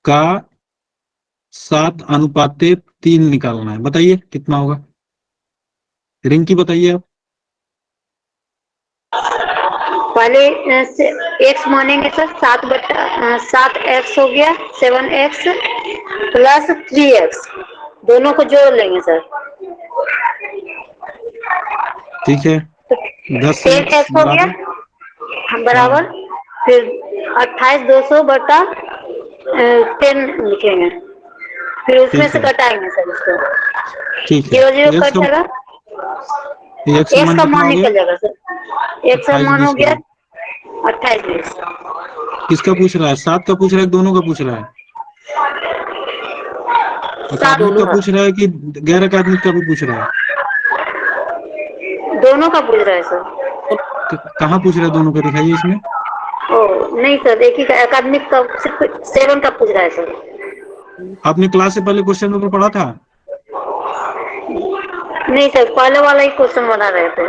का 7:3 निकालना है। बताइए कितना होगा? रिंकी बताइए आप। पहले एक्स मानेंगे सर, 7x हो गया, 7x प्लस 3x, दोनों को जोड़ लेंगे सर। ठीक है, 10x हो गया बराबर, फिर 28,200 बटा 10 लिखेंगे, फिर उसमें से घटाएंगे सर इसको। ठीक है, 0 कट जाएगा, एक्स का मान निकल जाएगा सर। एक्स का मान हो गया 28,20। किसका पूछ रहा है? 7 का पूछ रहा है, दोनों का पूछ रहा है? अकादमिक का पूछ रहा है कि गैर अकादमिक का भी पूछ रहा है? दोनों का पूछ रहा है सर। कहाँ पूछ रहा है? दोनों का दिखाइए इसमें। ओ नहीं सर, एक ही का, अकादमिक का सिर्फ 7 का पूछ रहा है सर। आपने क्लास से पहले क्वेश्चन पेपर पढ़ा था? नहीं सर, पहले वाला ही क्वेश्चन बना रहे थे।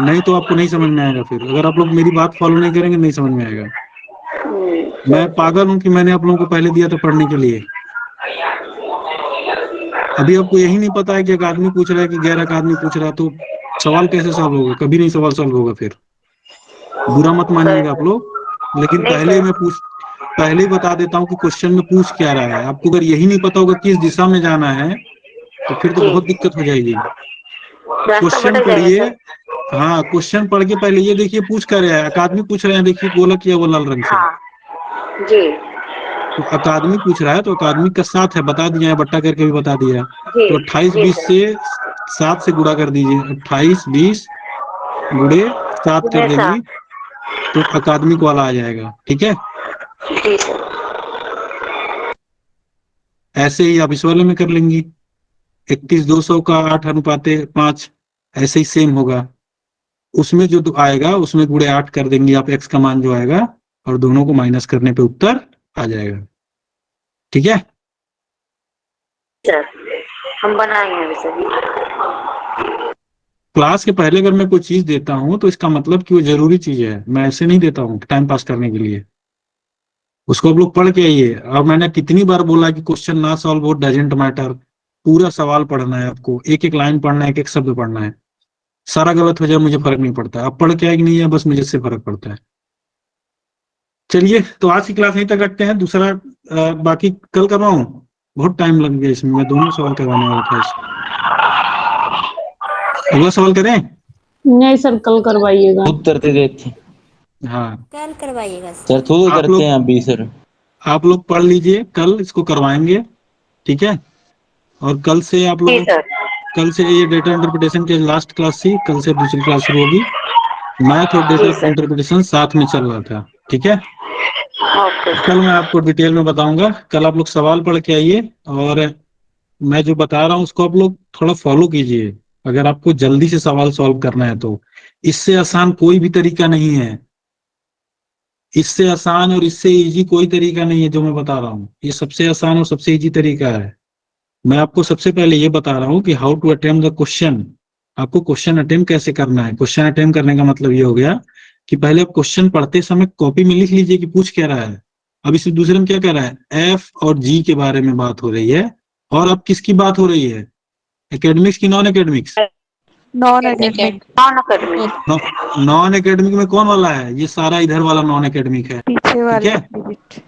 नहीं तो आपको नहीं समझ में आएगा। फिर अगर आप लोग मेरी बात फॉलो नहीं करेंगे नहीं समझ में आएगा। मैं पागल हूँ कि मैंने आप लोगों को पहले दिया था पढ़ने के लिए। अभी आपको यही नहीं पता है कि अकादमी पूछ रहा है कि गैर अकादमी पूछ रहा है, तो सवाल कैसे सॉल्व होगा? कभी नहीं सवाल सॉल्व होगा। फिर बुरा मत मानिएगा आप लोग, लेकिन पहले ही बता देता हूँ कि क्वेश्चन में पूछ क्या रहा है। आपको अगर यही नहीं पता होगा किस दिशा में जाना है तो फिर तो बहुत दिक्कत हो जाएगी। क्वेश्चन पढ़िए, हाँ क्वेश्चन पढ़ के पहले ये देखिए पूछ कर रहा है। अकादमी पूछ रहे हैं, देखिए गोला किया वो लाल रंग से। जी। तो अकादमी पूछ रहा है तो अकादमी का 7 है, बता दिया है, बट्टा करके भी बता दिया। तो 28-20 से 7 से गुणा कर दीजिए। 28-20 गुणे 7 कर देंगे तो अकादमिक वाला आ जाएगा, ठीक है। ऐसे ही आप इस वाले में कर लेंगी। 31,200 का 8:5 ऐसे ही सेम होगा। उसमें जो आएगा उसमें गुणे 8 कर देंगे आप, एक्स का मान जो आएगा, और दोनों को माइनस करने पे उत्तर आ जाएगा, ठीक है। सर हम बनाएंगे अभी सर। क्लास के पहले अगर मैं कोई चीज देता हूं तो इसका मतलब कि वो जरूरी चीज है। मैं ऐसे नहीं देता हूँ टाइम पास करने के लिए। उसको आप लोग पढ़ के आइए। और मैंने कितनी बार बोला कि क्वेश्चन ना सॉल्व हो डजेंट मैटर, पूरा सवाल पढ़ना है आपको, एक एक लाइन पढ़ना है, एक एक शब्द पढ़ना है। सारा गलत हो जाए मुझे फर्क नहीं पड़ता, आप पढ़ के आए कि नहीं है, बस मुझे इससे फर्क पड़ता है। चलिए तो आज की क्लास यहीं तक रखते हैं। दूसरा बाकी कल करवाऊं? बहुत टाइम लग गया इसमें, मैं दोनों सवाल करवाने वाला था इसमें। अगला सवाल करें? नहीं सर, कल करवाइएगा। उत्तर दे देते। हाँ कल करवाइएगा सर थोड़ा आप करते लोग हैं अभी सर। आप लोग पढ़ लीजिए, कल इसको करवाएंगे, ठीक है। और कल से आप जी लोग, सर। कल से ये डेटा इंटरप्रिटेशन की लास्ट क्लास थी, कल से दूसरी क्लास शुरू होगी। मैथ और डेटा जी सर। इंटरप्रिटेशन साथ में चल रहा था, ठीक है। ओके कल मैं आपको डिटेल में बताऊंगा। कल आप लोग सवाल पढ़ के आइए, और मैं जो बता रहा हूँ उसको आप लोग थोड़ा फॉलो कीजिए, अगर आपको जल्दी से सवाल सॉल्व करना है तो। इससे आसान कोई भी तरीका नहीं है, इससे आसान और इससे इजी कोई तरीका नहीं है जो मैं बता रहा हूँ। ये सबसे आसान और सबसे इजी तरीका है। मैं आपको सबसे पहले ये बता रहा हूँ कि how to attempt the question. आपको क्वेश्चन अटेम्प्ट कैसे करना है। क्वेश्चन अटेम्प्ट करने का मतलब ये हो गया कि पहले आप क्वेश्चन पढ़ते समय कॉपी में लिख लीजिए कि पूछ क्या रहा है। अब इस दूसरे में क्या कह रहा है, एफ और जी के बारे में बात हो रही है। और अब किसकी बात हो रही है, एकेडमिक्स की non academics? Non academic. Non academic. Non academic में कौन वाला है, ये सारा इधर वाला नॉन एकेडमिक है, पीछे ठीक वाले है, डिजिट।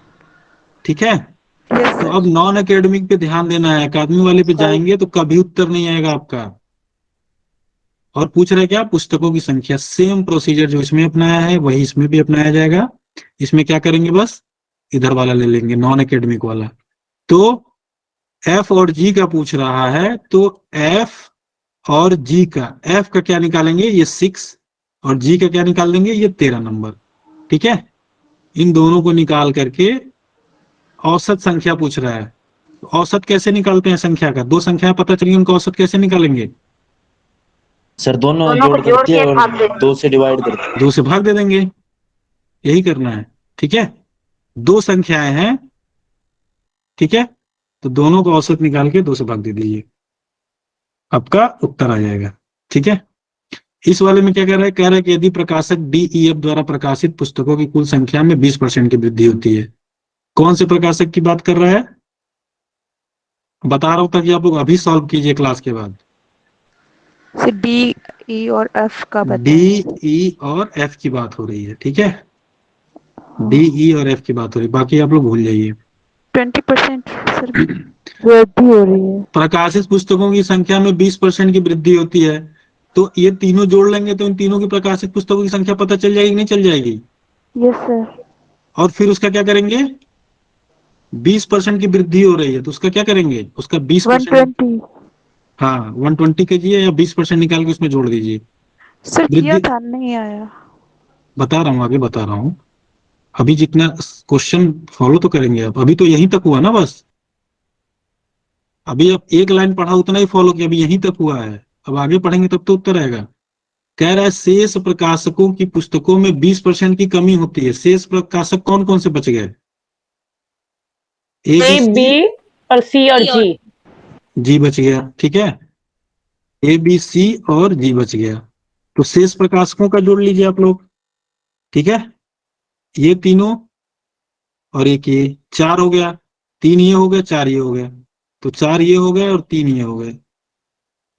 ठीक है। यस तो सर। अब नॉन एकेडमिक पे ध्यान देना है, अकादमी वाले पे जाएंगे तो कभी उत्तर नहीं आएगा आपका। और पूछ रहे क्या, पुस्तकों की संख्या। सेम प्रोसीजर जो इसमें अपनाया है वही इसमें भी अपनाया जाएगा। इसमें क्या करेंगे, बस इधर वाला ले लेंगे, नॉन एकेडमिक वाला। तो एफ और जी का पूछ रहा है, तो एफ और जी का, एफ का क्या निकालेंगे, ये 6, और जी का क्या निकाल देंगे, ये 13 नंबर, ठीक है। इन दोनों को निकाल करके औसत संख्या पूछ रहा है। तो औसत कैसे निकालते हैं संख्या का, दो संख्या पता चली, उनका औसत कैसे निकालेंगे? सर दोनों दोनों को जोड़ जोड़ करके के और भाग दे। 2 से डिवाइड करके। 2 से भाग दे देंगे, यही करना है, ठीक है। दो संख्याएं हैं, ठीक है, तो दोनों का औसत निकाल के 2 से भाग दे दीजिए, आपका उत्तर आ जाएगा, ठीक है। इस वाले में क्या कह रहा है कि यदि प्रकाशक DEF द्वारा प्रकाशित पुस्तकों की कुल संख्या में 20% की वृद्धि होती है। कौन से प्रकाशक की बात कर रहा है, बता रहा हूं ताकि आप लोग अभी सॉल्व कीजिए क्लास के बाद। डी, ई और एफ का बताएं। डी, ई और एफ की बात हो रही है, ठीक है। डी, ई और एफ की बात हो रही है, बाकी आप लोग भूल जाइए। 20% सर वृद्धि हो रही है। प्रकाशित पुस्तकों की संख्या में 20% की वृद्धि होती है, तो ये तीनों जोड़ लेंगे तो इन तीनों की प्रकाशित पुस्तकों की संख्या पता चल जाएगी, नहीं चल जाएगी? Yes sir. और फिर उसका क्या करेंगे, 20% की वृद्धि हो रही है तो उसका क्या करेंगे, उसका 20%। 120 हाँ 120 कीजिए या 20% निकाल के उसमें जोड़ दीजिए। सर किया वृद्धि था, नहीं आया। बता रहा हूँ, आगे बता रहा हूँ। अभी जितना क्वेश्चन फॉलो तो करेंगे आप, अभी तो यहीं तक हुआ ना, बस अभी आप एक लाइन पढ़ा उतना ही फॉलो किया, अभी यहीं तक हुआ है। अब आगे पढ़ेंगे तब तो उत्तर आएगा। कह रहा है शेष प्रकाशकों की पुस्तकों में 20% की कमी होती है। शेष प्रकाशक कौन कौन से बच गए, ए, बी और सी और जी। जी बच गया, ठीक है, ए, बी, सी और जी बच गया। तो शेष प्रकाशकों का जोड़ लीजिए आप लोग, ठीक है। ये तीनों और एक ये 4 हो गया, 3 ये हो गया, 4 ये हो गया, तो 4 ये हो गए और 3 ये हो गए।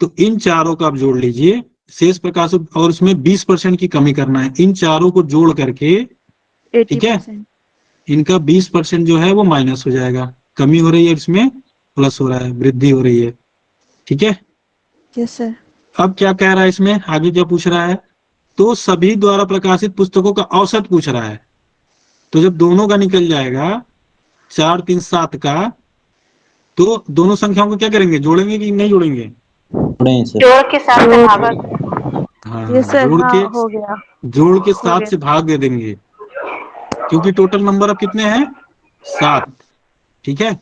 तो इन चारों का आप जोड़ लीजिए शेष प्रकाशक, और उसमें 20% की कमी करना है। इन चारों को जोड़ करके, ठीक है, इनका 20% जो है वो माइनस हो जाएगा, कमी हो रही है, इसमें प्लस हो रहा है, वृद्धि हो रही है, ठीक है। Yes sir. अब क्या कह रहा है इसमें, आगे क्या पूछ रहा है, तो सभी द्वारा प्रकाशित पुस्तकों का औसत पूछ रहा है। तो जब दोनों का निकल जाएगा 4, 3, 7 का, तो दोनों संख्याओं को क्या करेंगे, जोड़ेंगे कि नहीं जोड़ेंगे? जोड़ के 7 से भागा। हाँ, यस सर। जोड़ हाँ, के, हो गया। जोड़ के हो 7 गया। से भाग दे देंगे, क्योंकि टोटल नंबर अब कितने हैं, 7, ठीक है।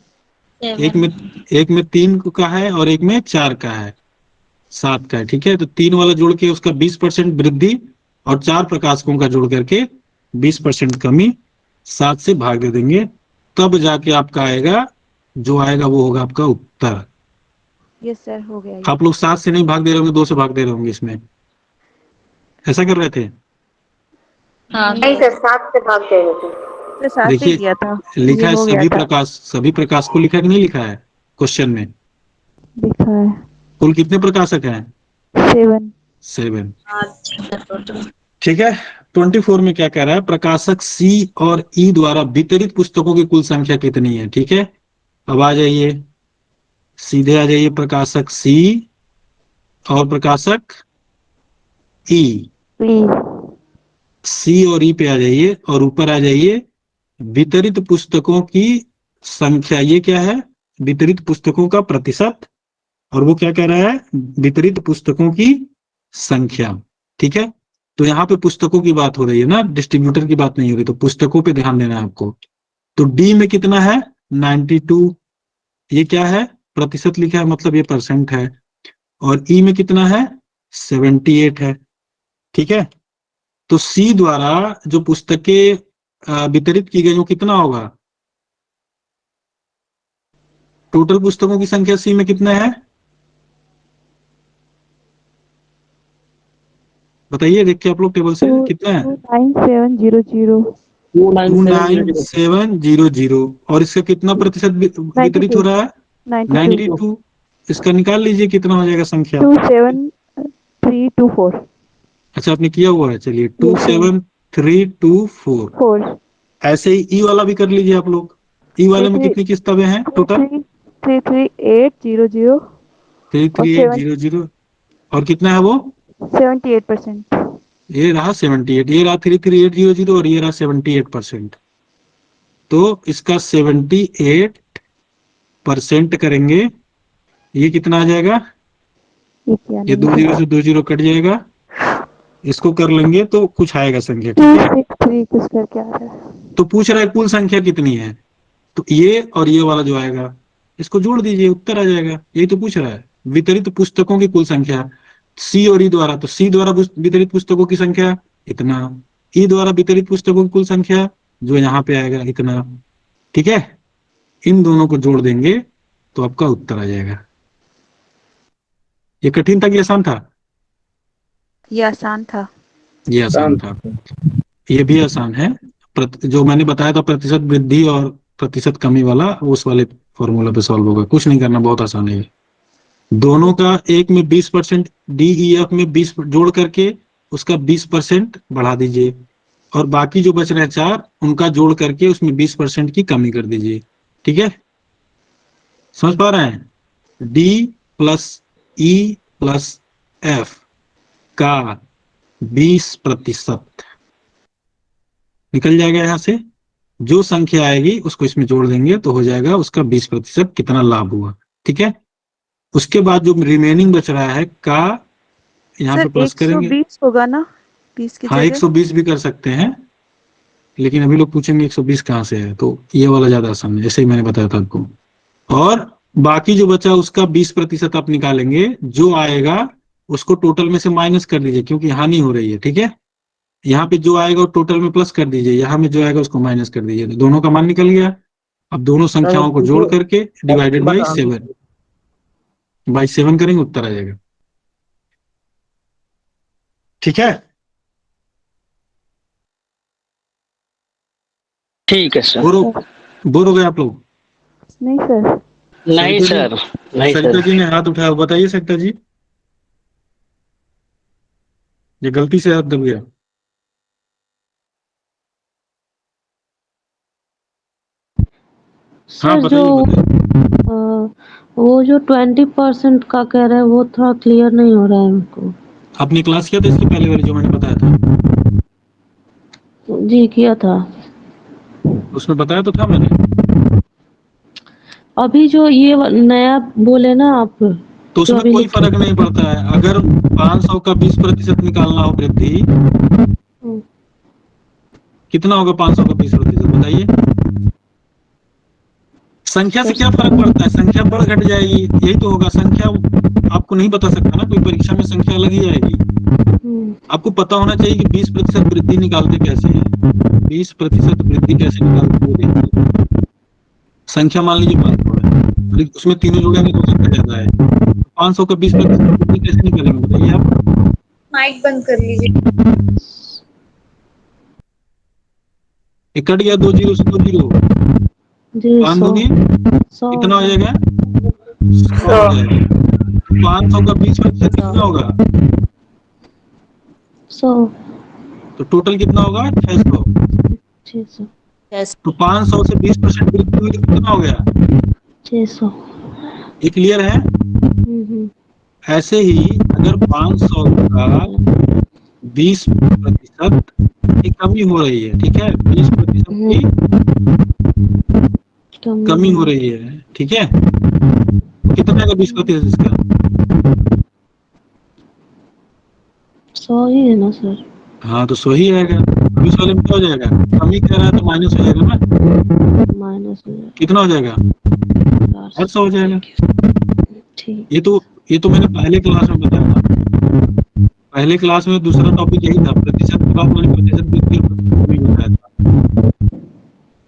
एक में 3 का है और एक में 4 का है, 7 का है, ठीक है। तो 3 वाला जोड़ के उसका 20% वृद्धि और 4 प्रकाशकों का जोड़ करके 20% कमी, 7 से भाग दे देंगे, तब जाके आपका आएगा, जो आएगा वो होगा आपका उत्तर। यस सर, हो गया। आप लोग 7 से नहीं भाग दे रहे होंगे, 2 से भाग दे रहे होंगे, इसमें ऐसा कर रहे थे? हाँ नहीं सर, 7 से भाग गए थे। साथ ही देखिए किया था, लिखा है ये हो गया था। सभी प्रकाश को लिखा है कि नहीं लिखा है क्वेश्चन में? लिखा है। कुल कितने प्रकाशक हैं? 7। ठीक है। 24 में क्या कह रहा है, प्रकाशक सी और ई द्वारा वितरित पुस्तकों की कुल संख्या कितनी है, ठीक है। अब आ जाइए, सीधे आ जाइए प्रकाशक सी और प्रकाशक ई, सी और ई पे आ जाइए और ऊपर आ जाइए वितरित पुस्तकों की संख्या। ये क्या है? वितरित पुस्तकों का प्रतिशत, और वो क्या कह रहा है? वितरित पुस्तकों की संख्या। ठीक है, तो यहाँ पे पुस्तकों की बात हो रही है ना, डिस्ट्रीब्यूटर की बात नहीं हो रही, तो पुस्तकों पे ध्यान देना है आपको। तो डी में कितना है? 92। ये क्या है? प्रतिशत लिखा है, मतलब ये परसेंट है। और ई में कितना है? 78 है। ठीक है, तो सी द्वारा जो पुस्तकें वितरित की गई वो कितना होगा? टोटल पुस्तकों की संख्या सी में कितना है बताइए, देख के आप लोग टेबल से कितना है? 29700। 29700। और इसका कितना प्रतिशत वितरित हो रहा है? 92। इसका निकाल लीजिए कितना हो जाएगा संख्या। 27324। अच्छा, आपने किया हुआ है, चलिए 27324। ऐसे ही ई वाला भी कर लीजिए आप लोग। ई वाले में कितनी किताबें हैं टोटल? 33800। 33800। और कितना है वो? 78%। ये रहा 78, ये रहा 33800 और ये रहा 78%। तो इसका 78% करेंगे, ये कितना आ जाएगा? ये 2 0 से 2 0 कट जाएगा, इसको कर लेंगे तो कुछ आएगा संख्या। ठीक है, तो पूछ रहा है कुल संख्या कितनी है, तो ये और ये वाला जो आएगा इसको जोड़ दीजिए, उत्तर आ जाएगा। यही तो पूछ रहा है, वितरित पुस्तकों की कुल संख्या सी और ई द्वारा। तो सी द्वारा वितरित पुस्तकों की संख्या इतना, ई द्वारा वितरित पुस्तकों की कुल संख्या जो यहाँ पे आएगा इतना। ठीक है, इन दोनों को जोड़ देंगे तो आपका उत्तर आ जाएगा। ये कठिन था कि आसान था? ये आसान था। ये आसान था। ये भी आसान है। जो मैंने बताया था प्रतिशत वृद्धि और प्रतिशत कमी वाला, उस वाले फॉर्मूला पे सॉल्व होगा, कुछ नहीं करना, बहुत आसान है। दोनों का एक में 20%, डी ई एफ में 20 जोड़ करके उसका 20% बढ़ा दीजिए, और बाकी जो बच रहे हैं 4 उनका जोड़ करके उसमें 20% की कमी कर दीजिए। ठीक है, समझ पा रहे हैं? D plus E plus F का 20% निकल जाएगा। यहां से जो संख्या आएगी उसको इसमें जोड़ देंगे तो हो जाएगा उसका 20% कितना लाभ हुआ। ठीक है, उसके बाद जो रिमेनिंग बच रहा है का यहाँ पे प्लस करेंगे। 120 होगा ना 20 की हाँ, जगह? 120 भी कर सकते हैं, लेकिन अभी लोग पूछेंगे 120 कहाँ से है, तो ये वाला ज्यादा आसान है, जैसे ही मैंने बताया था आपको। और बाकी जो बचा उसका 20% आप निकालेंगे, जो आएगा उसको टोटल में से माइनस कर दीजिए, क्योंकि हानि हो रही है। ठीक है, यहाँ पे जो आएगा वो टोटल में प्लस कर दीजिए, यहाँ में जो आएगा उसको माइनस कर दीजिए, तो दोनों का मान निकल गया। अब दोनों संख्याओं को जोड़ करके डिवाइडेड बाई 7 करेंगे, उत्तर आ जाएगा। ठीक है, ठीक है सर। बोर हो गए आप लोग? नहीं सर। नहीं सर, नहीं सरिता सर। जी ने हाथ उठाया, बताइए सरिता जी, ये गलती से हाथ दब गया। सर जो वो जो 20% का कह रहे हैं वो थोड़ा क्लियर नहीं हो रहा है हमको। आपने क्लास किया था इसके पहले वाले जो मैंने बताया था? जी किया था। उसमें बताया तो था मैंने। अभी जो ये नया बोले ना आप, तो उसमें कोई फर्क नहीं पड़ता है। अगर 500 का 20% निकालना हो वृद्धि, कितना होगा 500 का 20%? बताइए। संख्या से क्या फर्क पड़ता है? संख्या बढ़ घट जाएगी, यही तो होगा। संख्या आपको नहीं बता सकता ना, कोई परीक्षा में संख्या अलग ही आएगी। आपको पता होना चाहिए कि 20% वृद्धि निकालते कैसे हैं, 20% वृद्धि कैसे निकालते हैं। देखिए, संख्या मान लीजिए 500 है, उसमें तीनों जोड़ेंगे तो संख्या ज्यादा है। 500 का 20% वृद्धि कैसे निकालेंगे बताइए आप? माइक बंद कर लीजिए। कट गया 2 0 से 2 0, 5 दूनी कितना हो जाएगा? 100 हो जाएगा। 500 का 20% कितना होगा? 100। तो टोटल कितना होगा? 600। तो 500 से 20% वृद्धि हुई तो कितना हो गया? 600। ये क्लियर है? ऐसे ही अगर 500 का 20% की कमी हो रही है, ठीक है, 20% की कमी हो रही है, ठीक है, कितना आएगा 20% इसका? 100 ही है ना सर? हाँ तो 100 ही आएगा। अब इस वाले में क्या हो जाएगा? कमी कह रहा है तो माइनस हो जाएगा ना, माइनस हो जाएगा। कितना हो जाएगा? 800 हो जाएगा। ठीक। ये तो मैंने पहले क्लास में बताया था। पहले क्लास में दूसरा टॉपिक यही था, प्रतिशत प्रतिशत बताया था।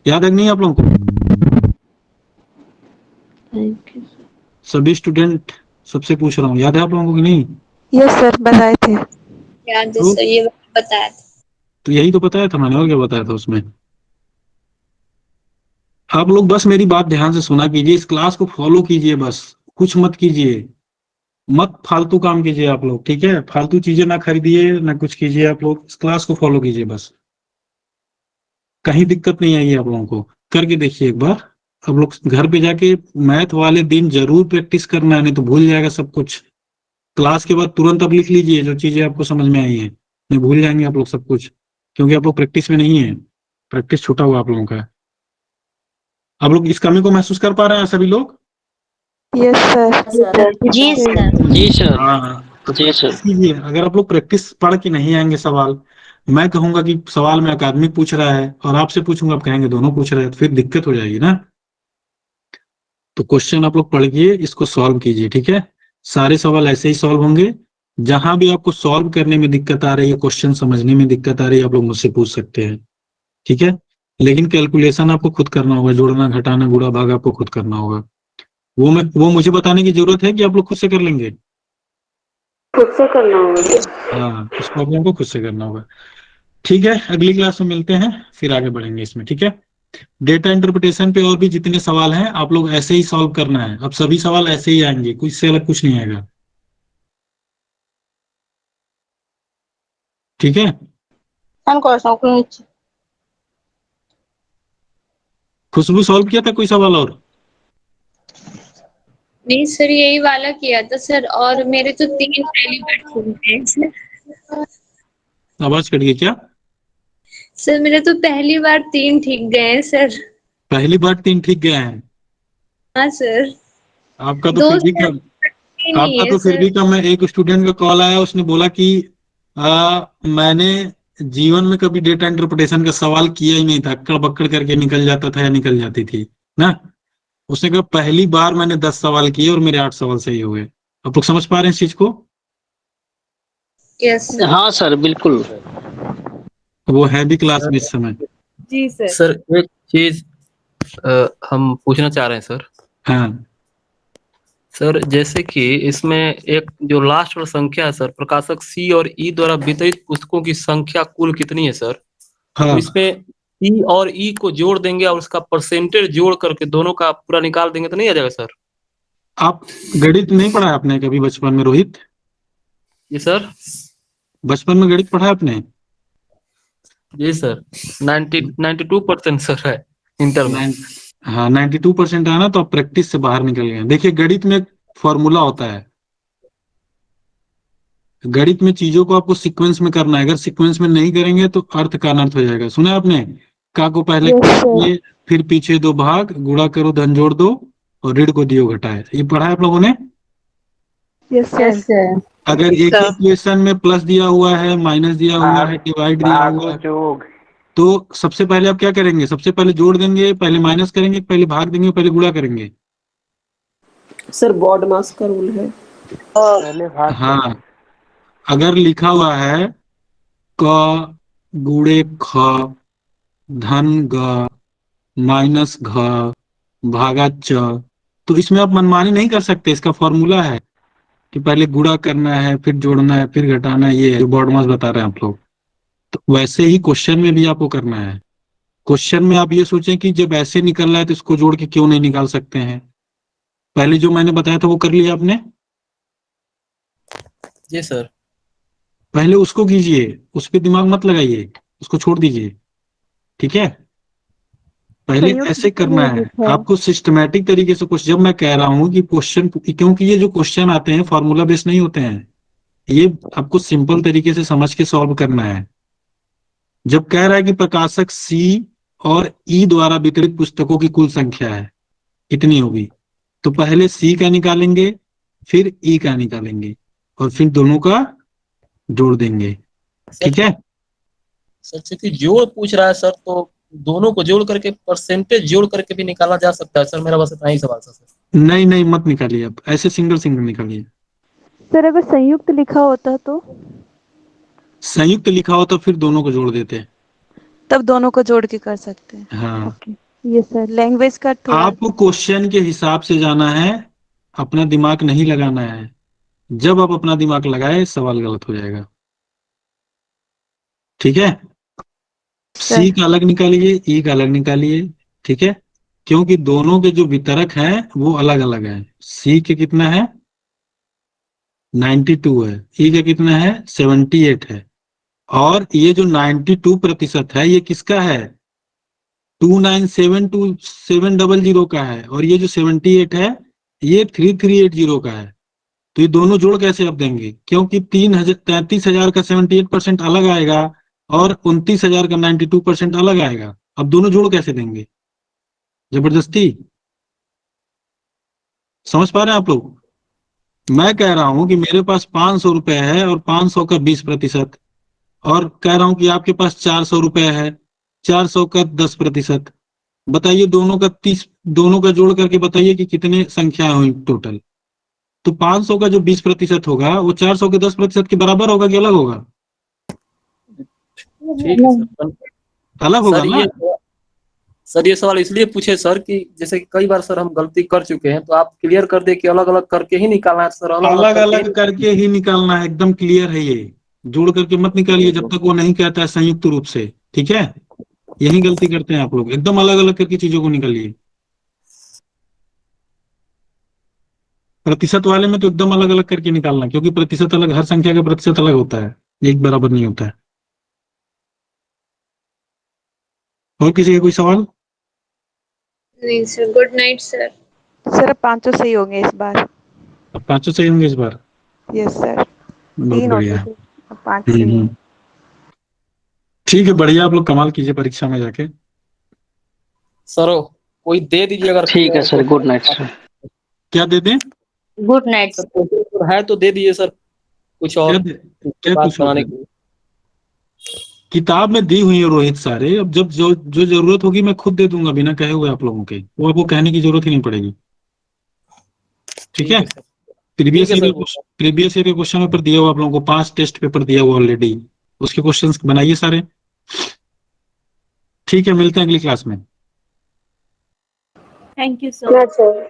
याद है कि नहीं आप लोगों को? Thank you. सभी स्टूडेंट सबसे पूछ रहा हूँ, याद है आप लोगों को कि नहीं? यस सर, बताए थे। याद है सर, ये बताया था। तो यही तो बताया था मैंने, और क्या बताया था उसमें? आप लोग बस मेरी बात ध्यान से सुना कीजिए, इस क्लास को फॉलो कीजिए, बस कुछ मत कीजिए, मत फालतू काम कीजिए आप लोग, ठीक है? फालतू चीजें ना खरीदिए ना कुछ कीजिए, आप लोग इस क्लास को फॉलो कीजिए बस। कहीं दिक्कत नहीं आएगी आप लोगों को, करके देखिए एक बार। आप लोग घर पे जाके मैथ वाले दिन जरूर प्रैक्टिस करना है, नहीं तो भूल जाएगा सब कुछ। क्लास के बाद तुरंत आप लिख लीजिए जो चीजें आपको समझ में आई है, नहीं भूल जाएंगे आप लोग सब कुछ, क्योंकि आप लोग प्रैक्टिस में नहीं है, प्रैक्टिस छूटा हुआ आप लोगों का है। आप लोग इस कमी को महसूस कर पा रहे हैं सभी लोग? Yes sir. जी सर। जी सर। हाँ तो जी सर। प्रैक्टिस कीजिए। अगर आप लोग प्रैक्टिस पढ़ के नहीं आएंगे सवाल, मैं कहूंगा कि सवाल में अकादमिक पूछ रहा है और आपसे पूछूंगा, आप कहेंगे दोनों पूछ रहे हैं, तो फिर दिक्कत हो जाएगी ना। तो क्वेश्चन आप लोग पढ़िए, इसको सॉल्व कीजिए, ठीक है? सारे सवाल ऐसे ही सॉल्व होंगे। जहां भी आपको सॉल्व करने में दिक्कत आ रही है, क्वेश्चन समझने में दिक्कत आ रही है, आप लोग मुझसे पूछ सकते हैं, ठीक है? लेकिन कैलकुलेशन आपको खुद करना होगा, जोड़ना घटाना गुणा भाग आपको खुद करना होगा। वो मुझे बताने की जरूरत है कि आप लोग खुद से कर लेंगे? खुद से करना होगा। हाँ, इस प्रॉब्लम को खुद से करना होगा, ठीक है? अगली क्लास में मिलते हैं, फिर आगे बढ़ेंगे इसमें, ठीक है? डेटा इंटरप्रिटेशन पे और भी जितने सवाल हैं आप लोग ऐसे ही सॉल्व करना है। अब सभी सवाल ऐसे ही आएंगे, कुछ से अलग कुछ नहीं आएगा, ठीक है? खुशबू सॉल्व किया था कोई सवाल और? नहीं सर, यही वाला किया था सर, और मेरे तो 3 पहली बार ठीक गए। आवाज कट गई क्या? सर मेरे तो पहली बार 3 ठीक गए हैं सर। पहली बार 3 ठीक गए हैं? हाँ सर। आपका तो फिर भी कम, आपका तो फिर भी कम है। एक स्टूडेंट का कॉल आया, उसने बोला कि मैंने जीवन में कभी डेटा इंटरप्रिटेशन का सवाल किया ही नहीं था, अक्कड़ बक्कड़ करके निकल जाता था या निकल जाती थी ना। उसने कहा पहली बार मैंने 10 सवाल किए और मेरे 8 सवाल सही हो गए। आप लोग समझ पा रहे हैं इस चीज को? यस। हाँ सर, बिल्कुल। वो है भी क्लास में इस समय। जी सर। सर एक चीज हम पूछना चाह रहे हैं सर। हाँ सर जैसे कि इसमें एक जो लास्ट वाला संख्या है सर, प्रकाशक सी और ई द्वारा वितरित पुस्तकों की संख्या कुल कितनी है सर? हाँ। तो इसमें ई और ई को जोड़ देंगे और उसका परसेंटेज जोड़ करके दोनों का पूरा निकाल देंगे तो नहीं आ जाएगा सर? आप गणित नहीं पढ़ा आपने कभी बचपन में रोहित? जी सर। बचपन में गणित पढ़ा आपने? जी सर। 92% सर है इंटर में। हाँ 92% आना तो आप प्रैक्टिस से बाहर निकल गए। देखिए गणित में एक फॉर्मूला होता है, गणित में चीजों को आपको सीक्वेंस में करना है, अगर सीक्वेंस में नहीं करेंगे तो अर्थ का अनर्थ हो जाएगा। सुना है आपने? का को पहले ये फिर पीछे दो भाग, गुणा करो धन जोड़ दो और ऋण को दियो घटाए, ये पढ़ा है आप लोगों ने? Yes sir. अगर एक ही इक्वेशन में प्लस दिया हुआ है, माइनस दिया हुआ है, डिवाइड दिया हुआ है, तो सबसे पहले आप क्या करेंगे? सबसे पहले जोड़ देंगे, पहले माइनस करेंगे, पहले भाग देंगे, पहले गुणा करेंगे? सर बॉड मास का रूल है। हाँ, अगर लिखा हुआ है क गुणे ख धन ग माइनस घ भागा च, तो इसमें आप मनमानी नहीं कर सकते। इसका फॉर्मूला है कि पहले गुणा करना है, फिर जोड़ना है, फिर घटाना है। ये है जो बॉड मास बता रहे हैं आप लोग। तो वैसे ही क्वेश्चन में भी आपको करना है। क्वेश्चन में आप ये सोचें कि जब ऐसे निकल रहा है तो इसको जोड़ के क्यों नहीं निकाल सकते हैं। पहले जो मैंने बताया था वो कर लिया आपने? जी सर। पहले उसको कीजिए, उस पर दिमाग मत लगाइए, उसको छोड़ दीजिए, ठीक है? पहले संयुक्त ऐसे करना है विधिक है। आपको सिस्टमेटिक तरीके से क्वेश्चन। जब मैं कह रहा हूं कि क्वेश्चन, क्योंकि ये जो क्वेश्चन आते हैं फॉर्मूला बेस्ड नहीं होते हैं, ये आपको सिंपल तरीके से समझ के सॉल्व करना है। जब कह रहा है कि प्रकाशक सी और ई द्वारा वितरित पुस्तकों की कुल संख्या है कितनी होगी, तो पहले सी का निकालेंगे, फिर ई का निकालेंगे, और फिर दोनों का जोड़ देंगे। ठीक है? सर चूंकि जोड़ पूछ रहा है सर, तो दोनों को जोड़ करके परसेंटेज जोड़ करके भी निकाला जा सकता है सर। मेरा बस इतना ही सवाल था सर। नहीं नहीं, मत निकालिए आप, ऐसे सिंगल सिंगल निकालिए। सर अगर संयुक्त लिखा होता तो संयुक्त लिखा हो तो फिर दोनों को जोड़ देते। तब दोनों को जोड़ के कर सकते हैं। हाँ, ये सर लैंग्वेज का थोड़ा आपको क्वेश्चन के हिसाब से जाना है, अपना दिमाग नहीं लगाना है। जब आप अपना दिमाग लगाए सवाल गलत हो जाएगा। ठीक है? सी का अलग निकालिए, ई का अलग निकालिए। ठीक है? क्योंकि दोनों के जो वितरक हैं वो अलग अलग हैं। सी के कितना है 92 है, ई का कितना है 78 है, और ये जो 92% है ये किसका है 2972700 का है, और ये जो 78 है ये 3380 का है। तो ये दोनों जोड़ कैसे आप देंगे, क्योंकि 33,000 का 78% अलग आएगा और 29,000 का 92% अलग आएगा। अब दोनों जोड़ कैसे देंगे, जबरदस्ती। समझ पा रहे हैं आप लोग? मैं कह रहा हूं कि मेरे पास 500 रुपए है और 500 का 20%, और कह रहा हूं कि आपके पास 400 रुपए है, 400 का 10%। बताइए दोनों का 30, दोनों का जोड़ करके बताइए कि कितने संख्या हुई टोटल। तो 500 का जो 20% होगा वो 400 के 10% के बराबर होगा कि अलग होगा? ठीक है सर। अलग होगा सर ना? ये सवाल इसलिए पूछे सर कि जैसे कि कई बार सर हम गलती कर चुके हैं, तो आप क्लियर कर दे कि अलग अलग करके ही निकालना है सर। अलग अलग करके ही निकालना है, एकदम क्लियर है ये। जोड़ करके मत निकालिए जब तक वो नहीं कहता है संयुक्त रूप से। ठीक है? यही गलती करते हैं आप लोग, एकदम अलग अलग करके चीजों को निकालिए। प्रतिशत वाले में तो एकदम अलग अलग करके निकालना, क्योंकि प्रतिशत अलग, हर संख्या का प्रतिशत अलग होता है, एक बराबर नहीं होता है। और किसी का कोई सवाल? नहीं sir, good night sir. Sir 500 सही होंगे इस बार। अब 500 सही होंगे इस बार? Yes sir. बहुत 3 बढ़िया। होते थे, अब 5 सही होंगे। ठीक है, बढ़िया। आप लोग कमाल कीजिए परीक्षा में जाके। सर कोई दे दीजिए अगर। ठीक है सर, गुड नाइट सर। क्या दे दें? Good night sir. है तो दे दीजिए सर, कुछ और क्या बात कुछ और बनाने दे? के लिए। किताब में दी हुई है रोहित सारे, अब जब जो जो जरूरत होगी मैं खुद दे दूंगा बिना कहे हुए आप लोगों के, वो आपको कहने की जरूरत ही नहीं पड़ेगी। ठीक है? प्रीवियस ईयर के क्वेश्चन पेपर दिया हुआ आप लोगों को, 5 टेस्ट पेपर दिया हुआ ऑलरेडी, उसके क्वेश्चंस बनाइए सारे। ठीक है, मिलते हैं अगली क्लास में। Thank you sir. सर